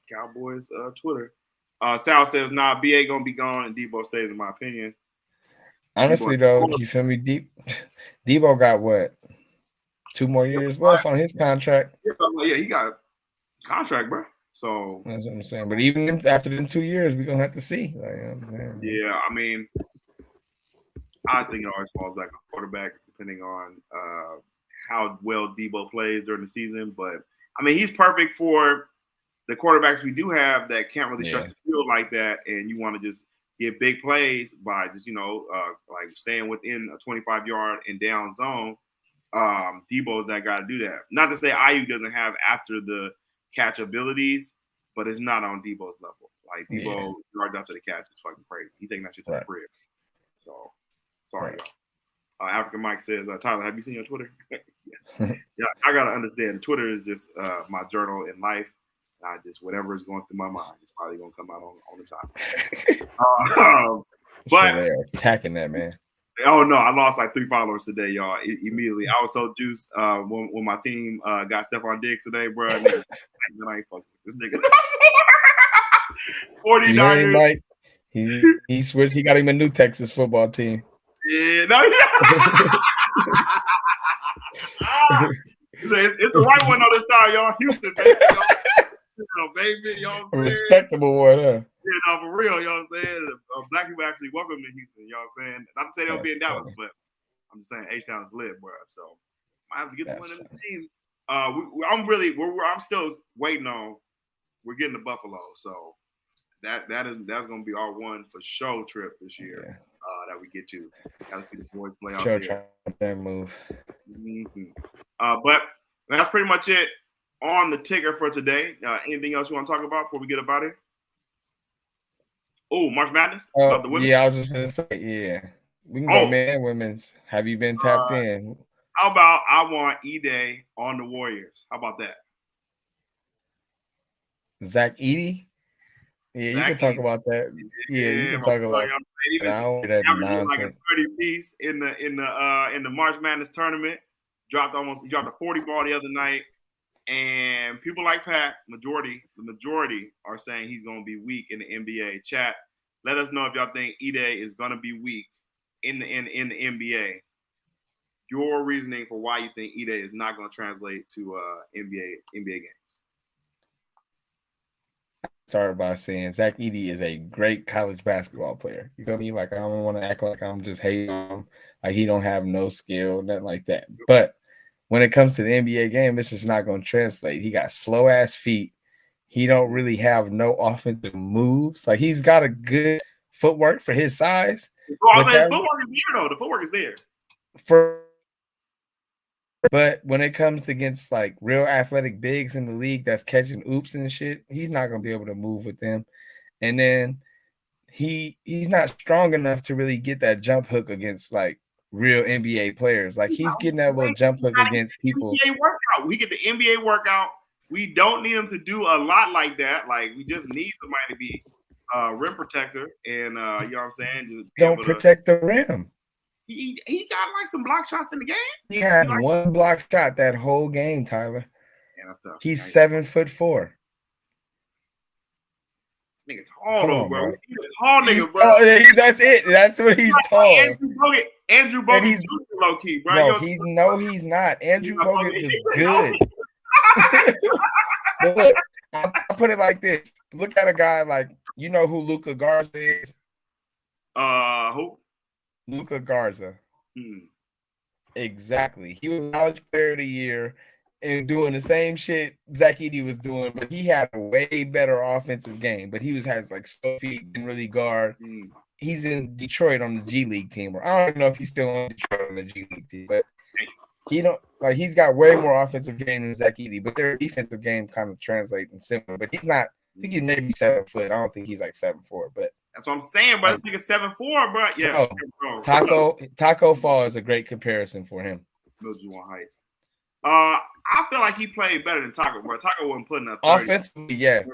Cowboys Twitter. Sal says, "Nah, BA gonna be gone and Debo stays." In my opinion, honestly though, you feel me? Debo got what? 2 more years left on his contract. Yeah, he got a contract, bro. So that's what I'm saying. But even after them 2 years, we're gonna have to see. Yeah, I mean, I think it always falls back on quarterback, depending on how well Debo plays during the season. But I mean, he's perfect for the quarterbacks we do have that can't really stretch the field like that, and you want to just get big plays by just like staying within a 25-yard and down zone. Debo's that guy to do that. Not to say Ayuk doesn't have after the catch abilities, but it's not on Debo's level. Like Debo yards after the catch is fucking crazy. He's taking that shit to the crib. So sorry, y'all. African Mike says, Tyler, have you seen your Twitter? Yeah, I gotta understand. Twitter is just my journal in life. I just whatever is going through my mind is probably gonna come out on the top. But they're attacking that, man. Oh no, I lost like 3 followers today, y'all. Immediately, I was so juiced when my team got Stephon Diggs today, bro. I ain't fucking with this nigga. 49ers. Mike? He switched. He got him a new Texas football team. Yeah, no, it's the right one on this time, y'all. Houston, baby. Baby, y'all. A respectable one, huh? Yeah, no, for real, you know what I'm saying? Black people actually welcome to Houston, you know what I'm saying? Not to say they'll be in Dallas, but I'm just saying H-Town is lit, bro. So I have to get one of them teams. I'm still waiting on. We're getting to Buffalo, so that's gonna be our one for show trip this year. That we get to. Gotta see the boys play out there. Try that move. But that's pretty much it on the ticker for today. Anything else you want to talk about before we get about it? Oh, March Madness? About the women? Yeah, I was just gonna say, yeah. We can go men and women's. Have you been tapped in? How about I want E-Day on the Warriors? How about that? Zach Edey? Yeah, you can talk about that. Yeah, you can talk about that nonsense. Like a 30 piece in the March Madness tournament. He dropped a 40 ball the other night. And people like Pat, the majority are saying he's going to be weak in the NBA. Chat, let us know if y'all think Ide is going to be weak in the NBA. Your reasoning for why you think Ide is not going to translate to NBA games. Started by saying Zach Edey is a great college basketball player. You feel me? Like, I don't want to act like I'm just hating on him. Like, he don't have no skill, nothing like that. But when it comes to the NBA game, it's just not going to translate. He got slow ass feet. He don't really have no offensive moves. Like, he's got a good footwork for his size. Well, his footwork is there though. The footwork is there. But when it comes against like real athletic bigs in the league that's catching oops and shit, he's not going to be able to move with them. And then he's not strong enough to really get that jump hook against like real NBA players. Like, he's getting that little jump hook against people. NBA workout. We get the NBA workout. We don't need him to do a lot like that. Like, we just need somebody to be rim protector, and you know what I'm saying, just be Don't able to. protect the rim. He got like some block shots in the game. He had one block shot that whole game, Tyler. Yeah, that's tough. He's 7'4". Nigga tall though, bro. He's a tall nigga, bro. That's it. That's what he's tall. Andrew Bogut low key, bro. Bro, he's not. Andrew Bogut is good. But look, I put it like this. Look at a guy like, you know who Luka Garza is? Who? Luka Garza. Exactly. He was College Player of the Year and doing the same shit Zach Edey was doing, but he had a way better offensive game. But he has like slow feet, didn't really guard. He's in Detroit on the G League team, or I don't even know if he's still on Detroit on the G League team, but he's got way more offensive game than Zach Edey, but their defensive game kind of translates and similar. But he's not. I think he's maybe 7 foot. I don't think he's like 7'4", but that's what I'm saying, bro. This nigga 7'4", bro. Yeah. Taco Fall is a great comparison for him. Build you on height. I feel like he played better than Taco, bro. Taco wasn't putting up 30. Offensively, yes.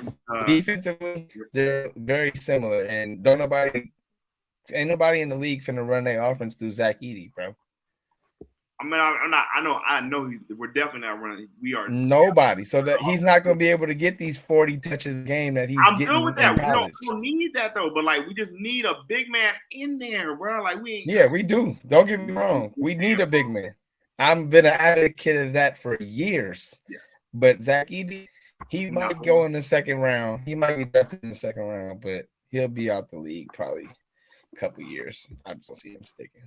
Defensively, they're very similar, and ain't nobody in the league finna run their offense through Zach Edey, bro. I mean, I know we're definitely not running. We are nobody, so that he's not gonna be able to get these 40 touches a game that he's getting. I'm good with that. We don't need that though, but like we just need a big man in there, bro. Like we do. Don't get me wrong. We need a big man. I've been an advocate of that for years. Yes. But Zach Edey, he might go in the second round. He might be drafted in the second round, but he'll be out the league probably a couple years. I just don't see him sticking.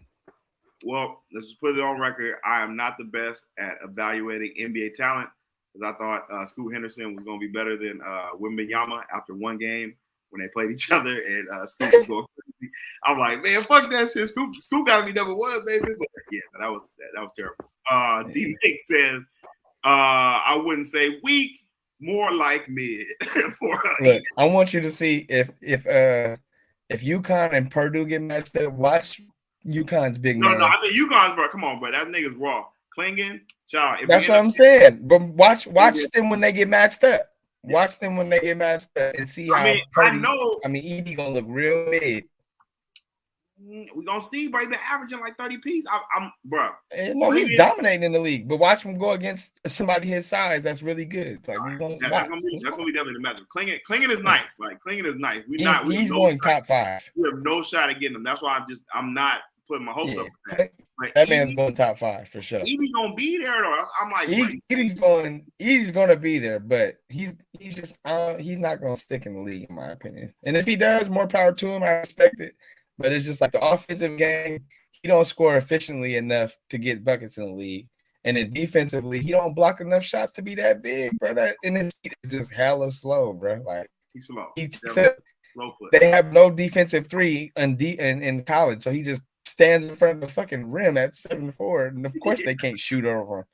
Well, let's just put it on record. I am not the best at evaluating NBA talent because I thought Scoot Henderson was going to be better than Wembanyama after one game when they played each other, and Scoot was going crazy. I'm like, man, fuck that shit. Scoot got to be number one, baby. But yeah, that was terrible. D-Nick says, I wouldn't say weak, more like mid. Look, I want you to see if UConn and Purdue get matched up, watch UConn's big man. No, I mean UConn's, bro. Come on, bro. That nigga's raw. Klingon, shout out. That's what I'm saying. But watch them when they get matched up. Watch them when they get matched up and see how. Edey gonna look real mid. We gonna see, bro. He been averaging like 30 piece. I'm bro. No, he's dominating in the league. But watch him go against somebody his size. That's really good. Like that's gonna be definitely the matchup. Klingon is nice. Like Klingon is nice. He's going top 5. We have no shot at getting him. That's why I'm not putting my hopes up. That man's going top 5 for sure. Edey's gonna be there though. I'm like, Edey's gonna be there, but he's not gonna stick in the league in my opinion. And if he does, more power to him. I respect it. But it's just like the offensive game, he don't score efficiently enough to get buckets in the league. And then defensively, he don't block enough shots to be that big, bro. And his feet is just hella slow, bro. Like he's slow. Slow foot. They have no defensive 3 in college, so he just stands in front of the fucking rim at 7'4", and of course they can't shoot over him.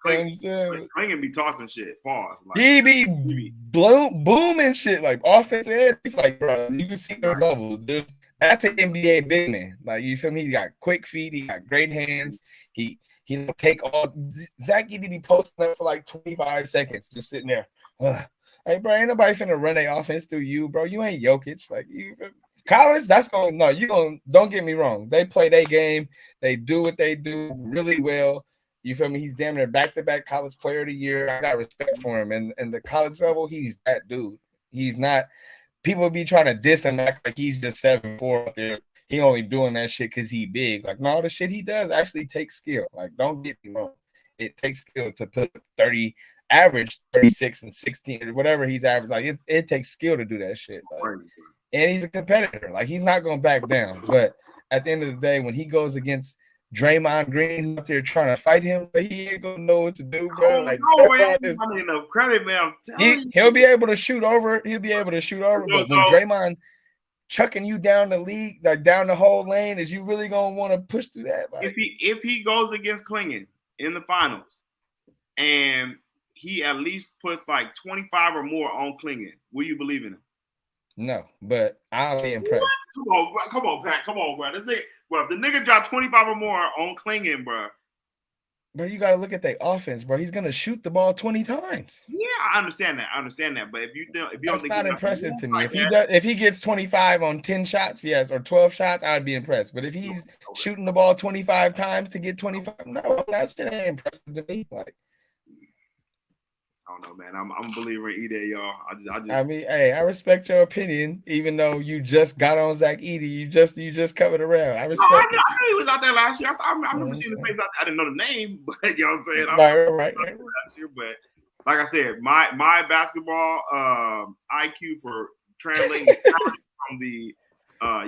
Klingon be tossing shit. Pause. Like, he be booming shit like offensive end. Like, bro, you can see their levels. That's an NBA big man. Like, you feel me? He got quick feet. He got great hands. He don't take all. Zach Edey be posting up for like 25 seconds, just sitting there. Hey, bro, ain't nobody finna run their offense through you, bro. You ain't Jokic. Like, you college, don't get me wrong. They play their game. They do what they do really well. You feel me? He's damn near back-to-back college player of the year. I got respect for him. And the college level, he's that dude. He's not. People be trying to diss him, act like he's just 7'4" out there. He only doing that shit because he big. Like, no, the shit he does actually takes skill. Like, don't get me wrong. It takes skill to put 30, average 36 and 16, or whatever he's average. Like, it takes skill to do that shit. Like, and he's a competitor. Like, he's not going to back down. But at the end of the day, when he goes against Draymond Green out there trying to fight him, but he ain't gonna know what to do, bro. Like, enough credit, man. He'll be able to shoot over. But when Draymond chucking you down the league, like down the whole lane, is you really gonna want to push through that? Like, if he goes against Klingon in the finals, and he at least puts like 25 or more on Klingon, will you believe in him? No, but I'll be impressed. Come on, Pat. Come on, bro. This nigga, bro, if the nigga dropped 25 or more on Klingon, bro, Bro, you got to look at the offense, bro. He's gonna shoot the ball 20 times. Yeah, I understand that. But if you don't That's think not he's gonna impressive move to me. like If he that, does, if he gets 25 on 10 shots, yes, or 12 shots, I'd be impressed. But if he's okay. shooting the ball 25 times to get 25, no, that shit ain't impressive to me. Like, I don't know, man. I'm a believer in Ide, y'all. I mean, hey, I respect your opinion, even though you just got on Zach Edey. You just covered around. I No, I respect knew, it. I knew he was out there last year. I You know what remember I'm seeing the saying? face out there. I didn't know the name, but you know what I'm saying? I Right. last year, but like I said, my basketball IQ for translating from the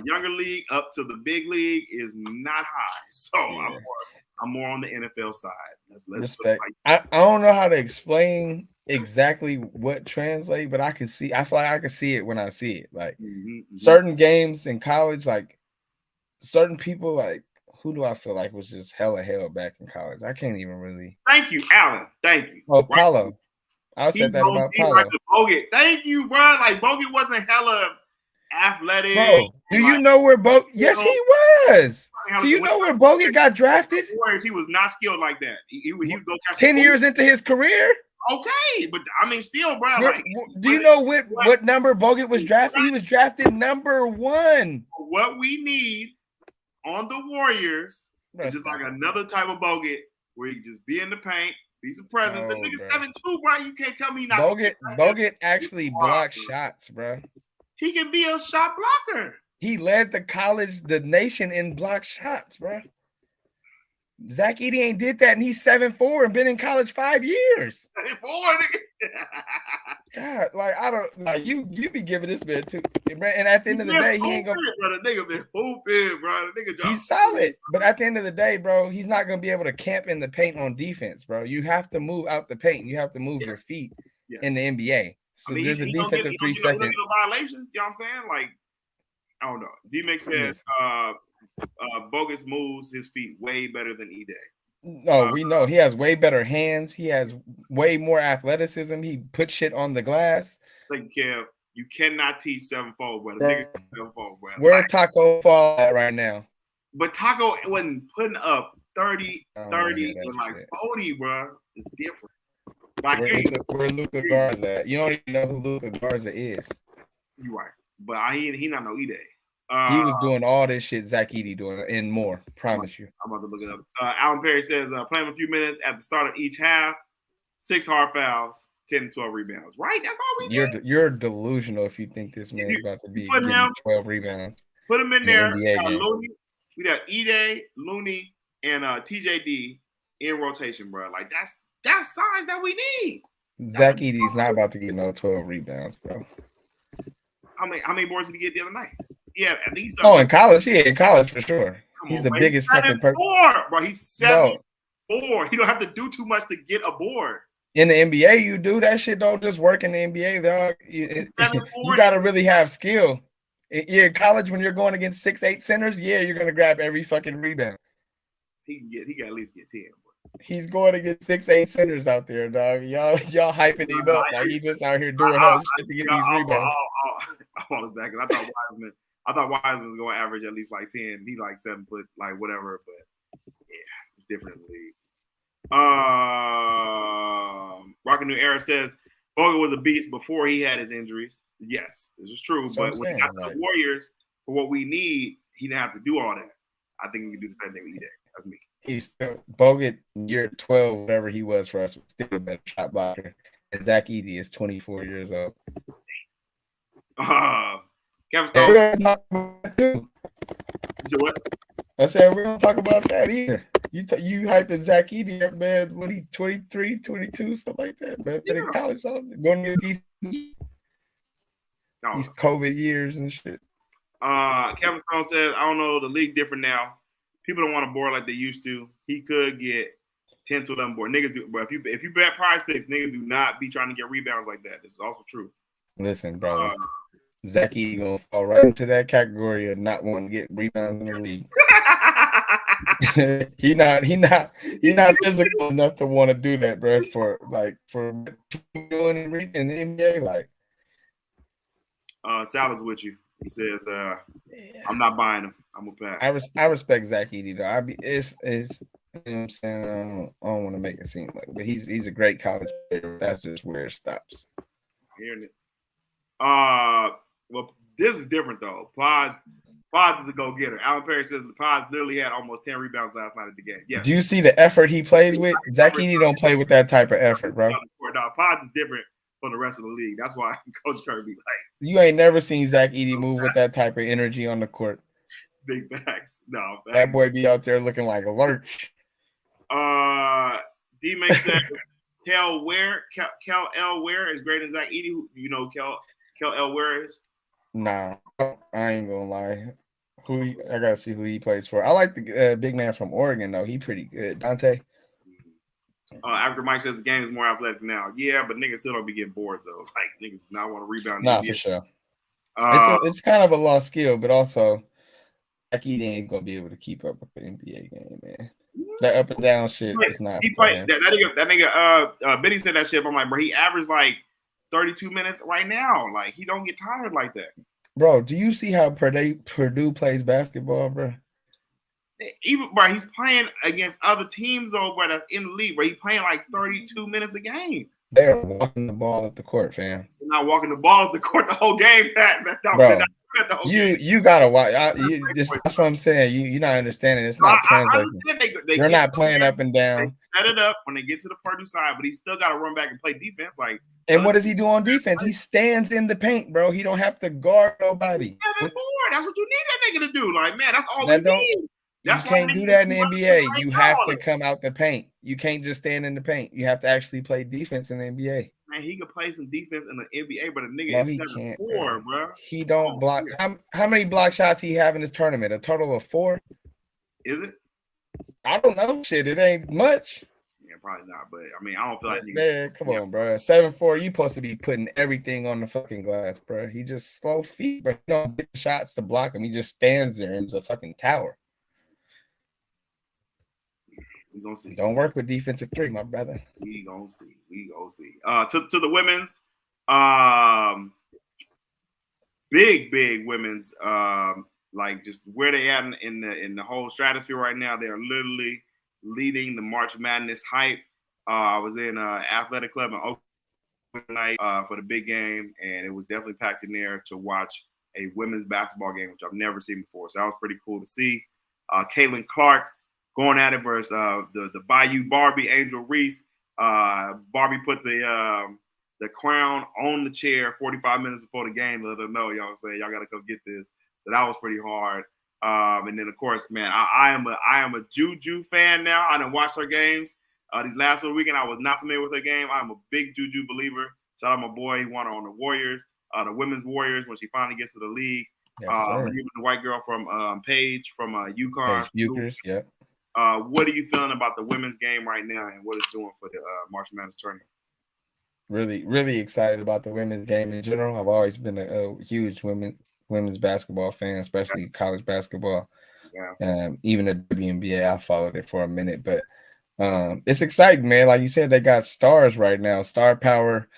younger league up to the big league is not high. So Yeah. I'm more on the NFL side. Let's Respect. I don't know how to explain exactly what translate, but I can see. I feel like I can see it when I see it. Like certain games in college, like certain people, like who do I feel like was just hella hell back in college? I can't even really. Thank you, Alan. Thank you. Oh, Paulo. I said that about Paulo. Like Bogut. Thank you, bro. Like Bogut wasn't hella athletic. Bro, do you know where Bogut? Yes, he was. Do you know where Bogut got drafted? He was not skilled like that. He would go 10 years into his career. Okay, but I mean, still, bro. Like, do you know what number Bogut was drafted? He was drafted number 1. What we need on the Warriors is just like another type of Bogut where he can just be in the paint, be some presence. The nigga's 7'2", bro. You can't tell me not. Bogut actually blocks shots, bro. He can be a shot blocker. He led the nation in block shots, bro. Zach Edey ain't did that, and he's 7'4" and been in college 5 years. 7'4", God, like I don't like you be giving this man too, and at the end of the day, he ain't gonna. Bro, the nigga been hooping, bro. The nigga he's solid, but at the end of the day, bro, he's not gonna be able to camp in the paint on defense, bro. You have to move out the paint. You have to move your feet in the NBA. So there's a defensive 3 seconds. Violations, you know what I'm saying? Like, I don't know. D-Mix says Bogus moves his feet way better than Ide. No, we know he has way better hands. He has way more athleticism. He puts shit on the glass. Thank you, Kev. You cannot teach 7'4", bro. The niggas 7'4", bro. Where Taco fall at right now? But Taco wasn't putting up 30, and like 40, bro. It's different. Like, where Luka Garza at? You don't even know who Luka Garza is. You're right. But he not no Ide. He was doing all this shit Zach Edey doing and more. Promise you. I'm about to look it up. Alan Perry says, playing a few minutes at the start of each half, 6 hard fouls, 10 to 12 rebounds. Right? That's all we need. You're delusional if you think this man's about to be getting 12 rebounds. Put him in there. We got Ide, Looney, and TJD in rotation, bro. Like that's size that we need. Zach Edey's not about to get no 12 rebounds, bro. How many boards did he get the other night? Yeah, at least. In college, in college for sure. He's the biggest fucking person. Bro, he's 7'4". He don't have to do too much to get a board. In the NBA, you do that shit. Don't just work in the NBA, dog. You got to really have skill. In college, when you're going against 6'8" centers, you're gonna grab every fucking rebound. He can at least get 10. Bro. He's going against 6'8" centers out there, dog. Y'all hyping him up like he just out here doing hell shit to get these rebounds. I'm on his back because I thought Wiseman was going to average at least like 10. He like 7 foot, like whatever. But yeah, it's different in the league. Rockin' New Era says Bogut was a beast before he had his injuries. Yes, this is true. But when he got to the Warriors for what we need, he didn't have to do all that. I think we can do the same thing with Ide. That's me. He's still Bogut year 12, whatever he was for us, was still a better shot blocker. And Zach Edey is 24 years old. Kevin Stone. What? I said we're gonna talk about that either. You hyping Zach Edey up, man. What he 23, 22, something like that, man. Been in college, going to these COVID years and shit. Kevin Stone says, I don't know, the league different now. People don't want to board like they used to. He could get 10 to 11 board. Niggas do, but if you bet prize picks, niggas do not be trying to get rebounds like that. This is also true. Listen, brother. Zach Edey gonna fall right into that category of not wanting to get rebounds in the league. he not physical enough to want to do that, bro. For doing in the NBA, like. Sal's with you. He says, "I'm not buying him. I'm gonna pass." I respect Zach Edey though. You know what I'm saying? I don't want to make it seem like, but he's a great college player. That's just where it stops. Hearing it. Well, this is different though. Pods is a go getter. Alan Perry says the Pods literally had almost 10 rebounds last night at the game. Yes. Do you see the effort he plays with? Zach Edey don't play with that type of effort, bro. No, Pods is different from the rest of the league. That's why Coach Kirby like. You ain't never seen Zach Edey move with that type of energy on the court. Big facts. No, facts. That boy be out there looking like a lurch. D-Make said Kel L. Ware is greater than Zach Edey. You know Kel L. Ware is? Nah, I ain't gonna lie. I gotta see who he plays for. I like the big man from Oregon though. He pretty good. Dante. After Mike says the game is more athletic now. Yeah, but niggas still don't be getting bored though. Like niggas not want to rebound. Nah, for sure. It's kind of a lost skill, but also Zach Edey ain't gonna be able to keep up with the NBA game, man. That up and down shit is not. He played that nigga. Benny said that shit. But I'm like, bro, he averaged like 32 minutes right now. Like he don't get tired like that. Bro, do you see how Purdue plays basketball, bro? Even bro, he's playing against other teams though, but that's in the league, where he's playing like 32 minutes a game. They're walking the ball at the court, fam. They're not walking the ball at the court the whole game, Pat. Bro, you gotta watch. That's what I'm saying. You're not understanding. It's not translating. They're not playing up and down. They set it up when they get to the Purdue side, but he still got to run back and play defense. Like, and what does he do on defense? He stands in the paint, bro. He don't have to guard nobody. That's what you need that nigga to do. Like, man, that's all we need. You can't do that in the NBA. You have to come out the paint. You can't just stand in the paint. You have to actually play defense in the NBA. Man, he could play some defense in the NBA, but a nigga is 7'4", bro. He don't block. How many block shots he have in this tournament? A total of 4? Is it? I don't know. Shit, it ain't much. Yeah, probably not. But I mean, I don't feel like man, come on, bro. 7'4", you supposed to be putting everything on the fucking glass, bro. He just slow feet, but he don't get shots to block him. He just stands there and is a fucking tower. We gonna see. Don't work with defensive 3, my brother. We gonna see. To the women's, big women's, like just where they at in the whole stratosphere right now. They are literally leading the March Madness hype. I was in Athletic Club in Oakland tonight for the big game, and it was definitely packed in there to watch a women's basketball game, which I've never seen before. So that was pretty cool to see. Caitlin Clark going at it versus the Bayou Barbie, Angel Reese. Barbie put the crown on the chair 45 minutes before the game. Let them know, y'all say y'all got to go get this. So that was pretty hard. And then of course, man, I am a Juju fan now. I didn't watch her games these last weekend. I was not familiar with her game. I'm a big Juju believer. Shout out my boy. He won her on the Warriors, the women's Warriors, when she finally gets to the league. Yes, even the white girl from Paige from UConn. Paige Buchers, yeah. What are you feeling about the women's game right now and what it's doing for the March Madness tournament? Really, really excited about the women's game in general. I've always been a huge women's basketball fan, especially college basketball. Yeah. Even the WNBA, I followed it for a minute, but it's exciting, man. Like you said, they got stars right now, star power.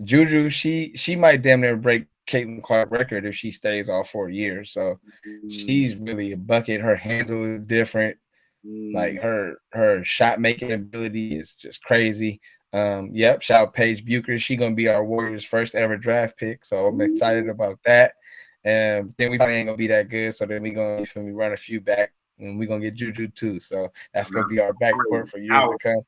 Juju, she might damn near break Caitlin Clark record if she stays all 4 years. So she's really a bucket. Her handle is different. Like her shot making ability is just crazy. Yep, shout out Paige Buchers. She's gonna be our Warriors' first ever draft pick. So I'm excited about that. And then we probably ain't gonna be that good. So then we're gonna run a few back and we're gonna get Juju too. So that's gonna be our backcourt for years to come.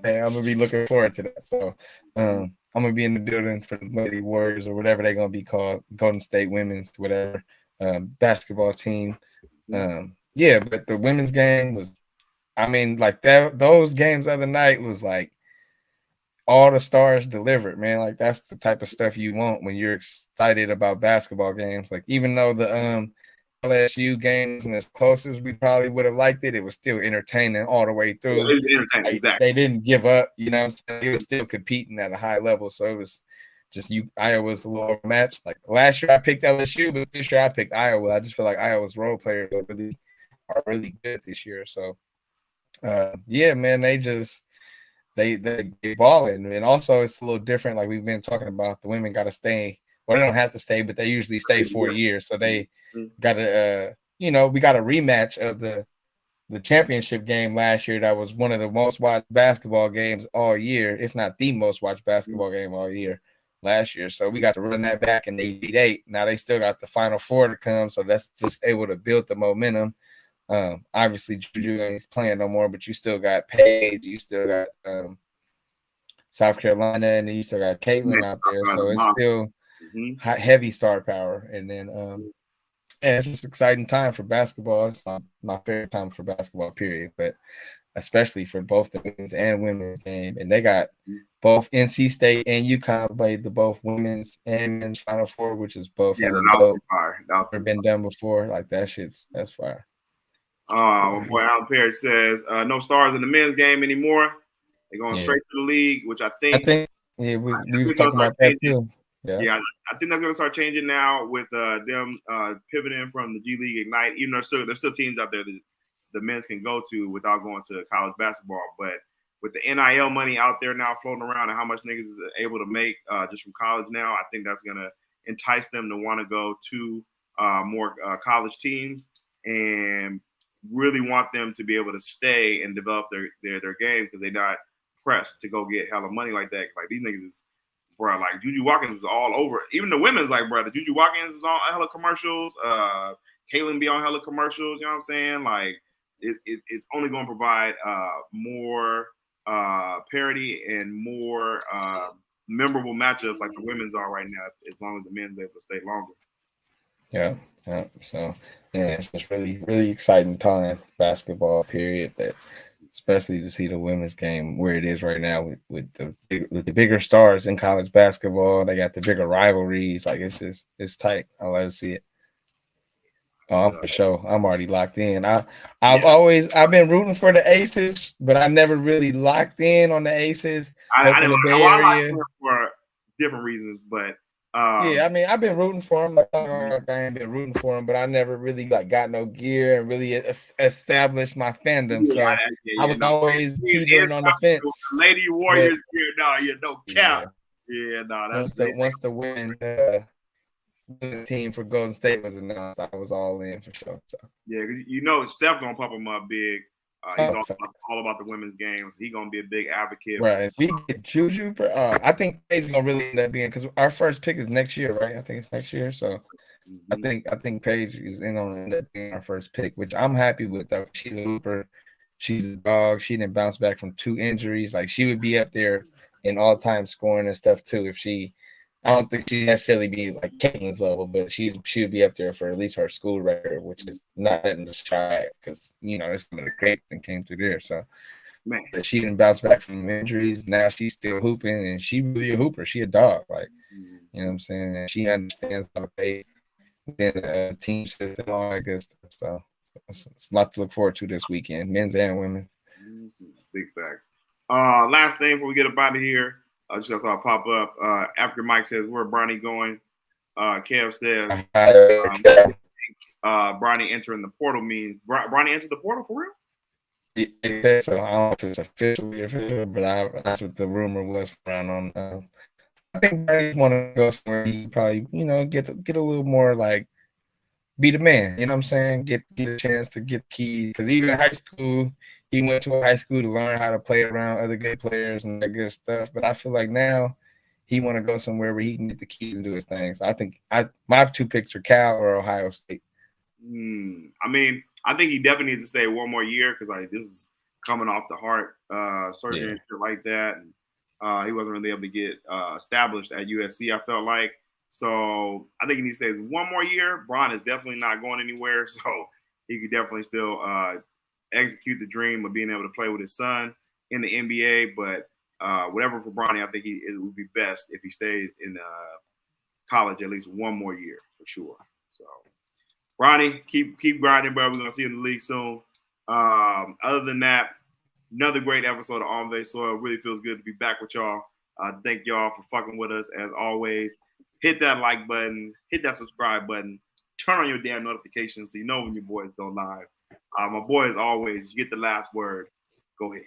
And I'm gonna be looking forward to that. So I'm gonna be in the building for the Lady Warriors or whatever they're gonna be called, Golden State Women's, whatever basketball team. Yeah, but the women's game was, I mean, like those games the other night was like all the stars delivered, man. Like that's the type of stuff you want when you're excited about basketball games. Like even though the LSU game wasn't as close as we probably would have liked it, it was still entertaining all the way through. It was entertaining, like, exactly. They didn't give up, you know what I'm saying? It was still competing at a high level. So it was just Iowa's a little overmatched. Like last year I picked LSU, but this year I picked Iowa. I just feel like Iowa's role players are really good this year. So yeah, man, they balling. And also it's a little different. Like we've been talking about, the women got to stay. Well, they don't have to stay, but they usually stay 4 years. So they got to, we got a rematch of the the championship game last year. That was one of the most watched basketball games all year, if not the most watched basketball game all year last year. So we got to run that back in the Elite Eight. Now they still got the Final Four to come, so that's just able to build the momentum. Obviously, Juju ain't playing no more, but you still got Paige, you still got South Carolina, and then you still got Caitlin out there. So it's still heavy star power. And then, and it's just an exciting time for basketball. It's my favorite time for basketball, period. But especially for both the men's and women's game. And they got both NC State and UConn played the both women's and men's Final Four, which is both dope. Never been done before. Like that's fire. My boy Alan Perry says no stars in the men's game anymore. They're going straight to the league, which I think we were talking about that too. Yeah, I think that's going to start changing now with them pivoting from the G League Ignite. Even though there's still teams out there that the men's can go to without going to college basketball, but with the NIL money out there now floating around and how much niggas is able to make just from college now, I think that's going to entice them to want to go to more college teams and really want them to be able to stay and develop their game because they're not pressed to go get hella money like that. Like these niggas is, bro, like Juju Watkins was all over. Even the women's like, bro, the Juju Watkins was on hella commercials. Caitlin be on hella commercials. You know what I'm saying? Like it's only going to provide more parity and more memorable matchups like the women's are right now, as long as the men's able to stay longer. Yeah. So it's just really, really exciting time basketball period. That especially to see the women's game where it is right now with the bigger stars in college basketball. They got the bigger rivalries. Like it's tight. I love to see it. Oh, for sure. I'm already locked in. I've been rooting for the Aces, but I never really locked in on the Aces. I like them for different reasons, but I mean, I've been rooting for them. I ain't been rooting for them, but I never really got no gear and really established my fandom. So I was always teetering on the fence. Lady Warriors gear, no cap. Once the win. The team for Golden State was announced, I was all in for sure. So. Yeah, Steph gonna pump him up big. He's all about the women's games. He's gonna be a big advocate. Right. If we get Juju, I think Paige is gonna really end up being because our first pick is next year, right? I think it's next year. So I think Paige is in on end up being our first pick, which I'm happy with though. She's a hooper. She's a dog. She didn't bounce back from 2 injuries. Like she would be up there in all-time scoring and stuff too if she. I don't think she'd necessarily be like Caitlin's level, but she would be up there for at least her school record, which is not letting us try it's some of the great thing came through there. So, but she didn't bounce back from injuries. Now she's still hooping, and she really a hooper. She a dog, like you know what I'm saying. And she understands how to play within a team system, all that good stuff. So it's a lot to look forward to this weekend, men's and women. Big facts. Last thing before we get up out of here. Just saw it pop up. African Mike says, "Where Bronny going?" Kev says, "Bronny entering the portal means Bronny entered the portal for real." So I don't know if it's official, but that's what the rumor was around on. I think Bronny want to go somewhere. He probably get a little more like be the man. You know what I'm saying? Get a chance to get keys because even in high school. He went to a high school to learn how to play around other good players and that good stuff. But I feel like now he want to go somewhere where he can get the keys and do his thing. So I think my 2 picks are Cal or Ohio State. I mean, I think he definitely needs to stay 1 more year because this is coming off the heart surgery and shit like that. And he wasn't really able to get established at USC, I felt like. So I think he needs to stay 1 more year. Bron is definitely not going anywhere. So he could definitely still execute the dream of being able to play with his son in the NBA, but whatever for Bronny, I think it would be best if he stays in college at least 1 more year for sure. So, Bronny, keep grinding, bro. We're gonna see you in the league soon. Other than that, another great episode of On Base Soil. Really feels good to be back with y'all. Thank y'all for fucking with us as always. Hit that like button, hit that subscribe button, turn on your damn notifications so you know when your boys go live. My boy, as always, you get the last word. Go ahead.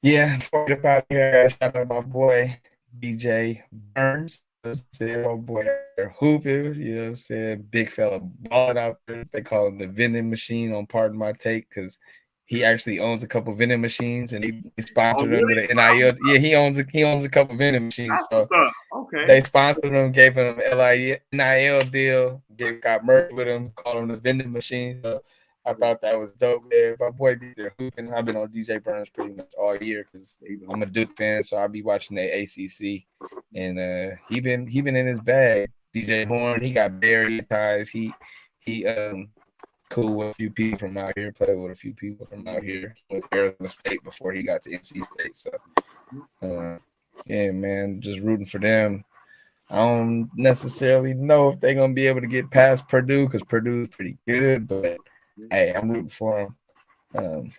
Before we get out here, shout out my boy DJ Burns. saying? My boy out there hooping, you know what I'm saying? Big fella balling out there. They call him the vending machine on Pardon My Take because he actually owns a couple vending machines and he Oh, sponsored them really? with an NIL. Yeah, he owns a couple vending machines. That's So what's up. Okay. they sponsored him, gave him an NIL deal, got merged with him, called him the vending machine. So I thought that was dope. There, my boy be there hooping. I've been on DJ Burns pretty much all year because I'm a Duke fan, so I'll be watching the ACC. And he been in his bag. DJ Horn, he got Barry ties. He cool with a few people from out here. Played with a few people from out here. He went to Arizona State before he got to NC State. So yeah, man, just rooting for them. I don't necessarily know if they're gonna be able to get past Purdue because Purdue is pretty good, but hey, I'm rooting for them.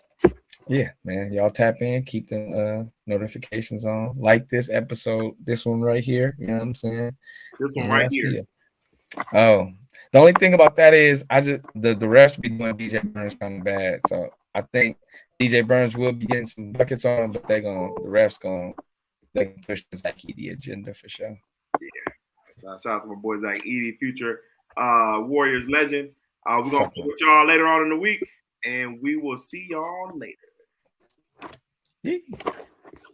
Yeah, man, y'all tap in, keep them notifications on, like this episode, this one right here. You know what I'm saying? This one And right y'all here. see it. Oh, the only thing about that is I just the refs be doing DJ Burns kind of bad, so I think DJ Burns will be getting some buckets on him, but the refs they can push the Zach Edey agenda for sure. Yeah. Shout out to my boy Zach Edey, future Warriors legend. We're gonna Fuck play man. with y'all later on in the week, and we will see y'all later. Yeah.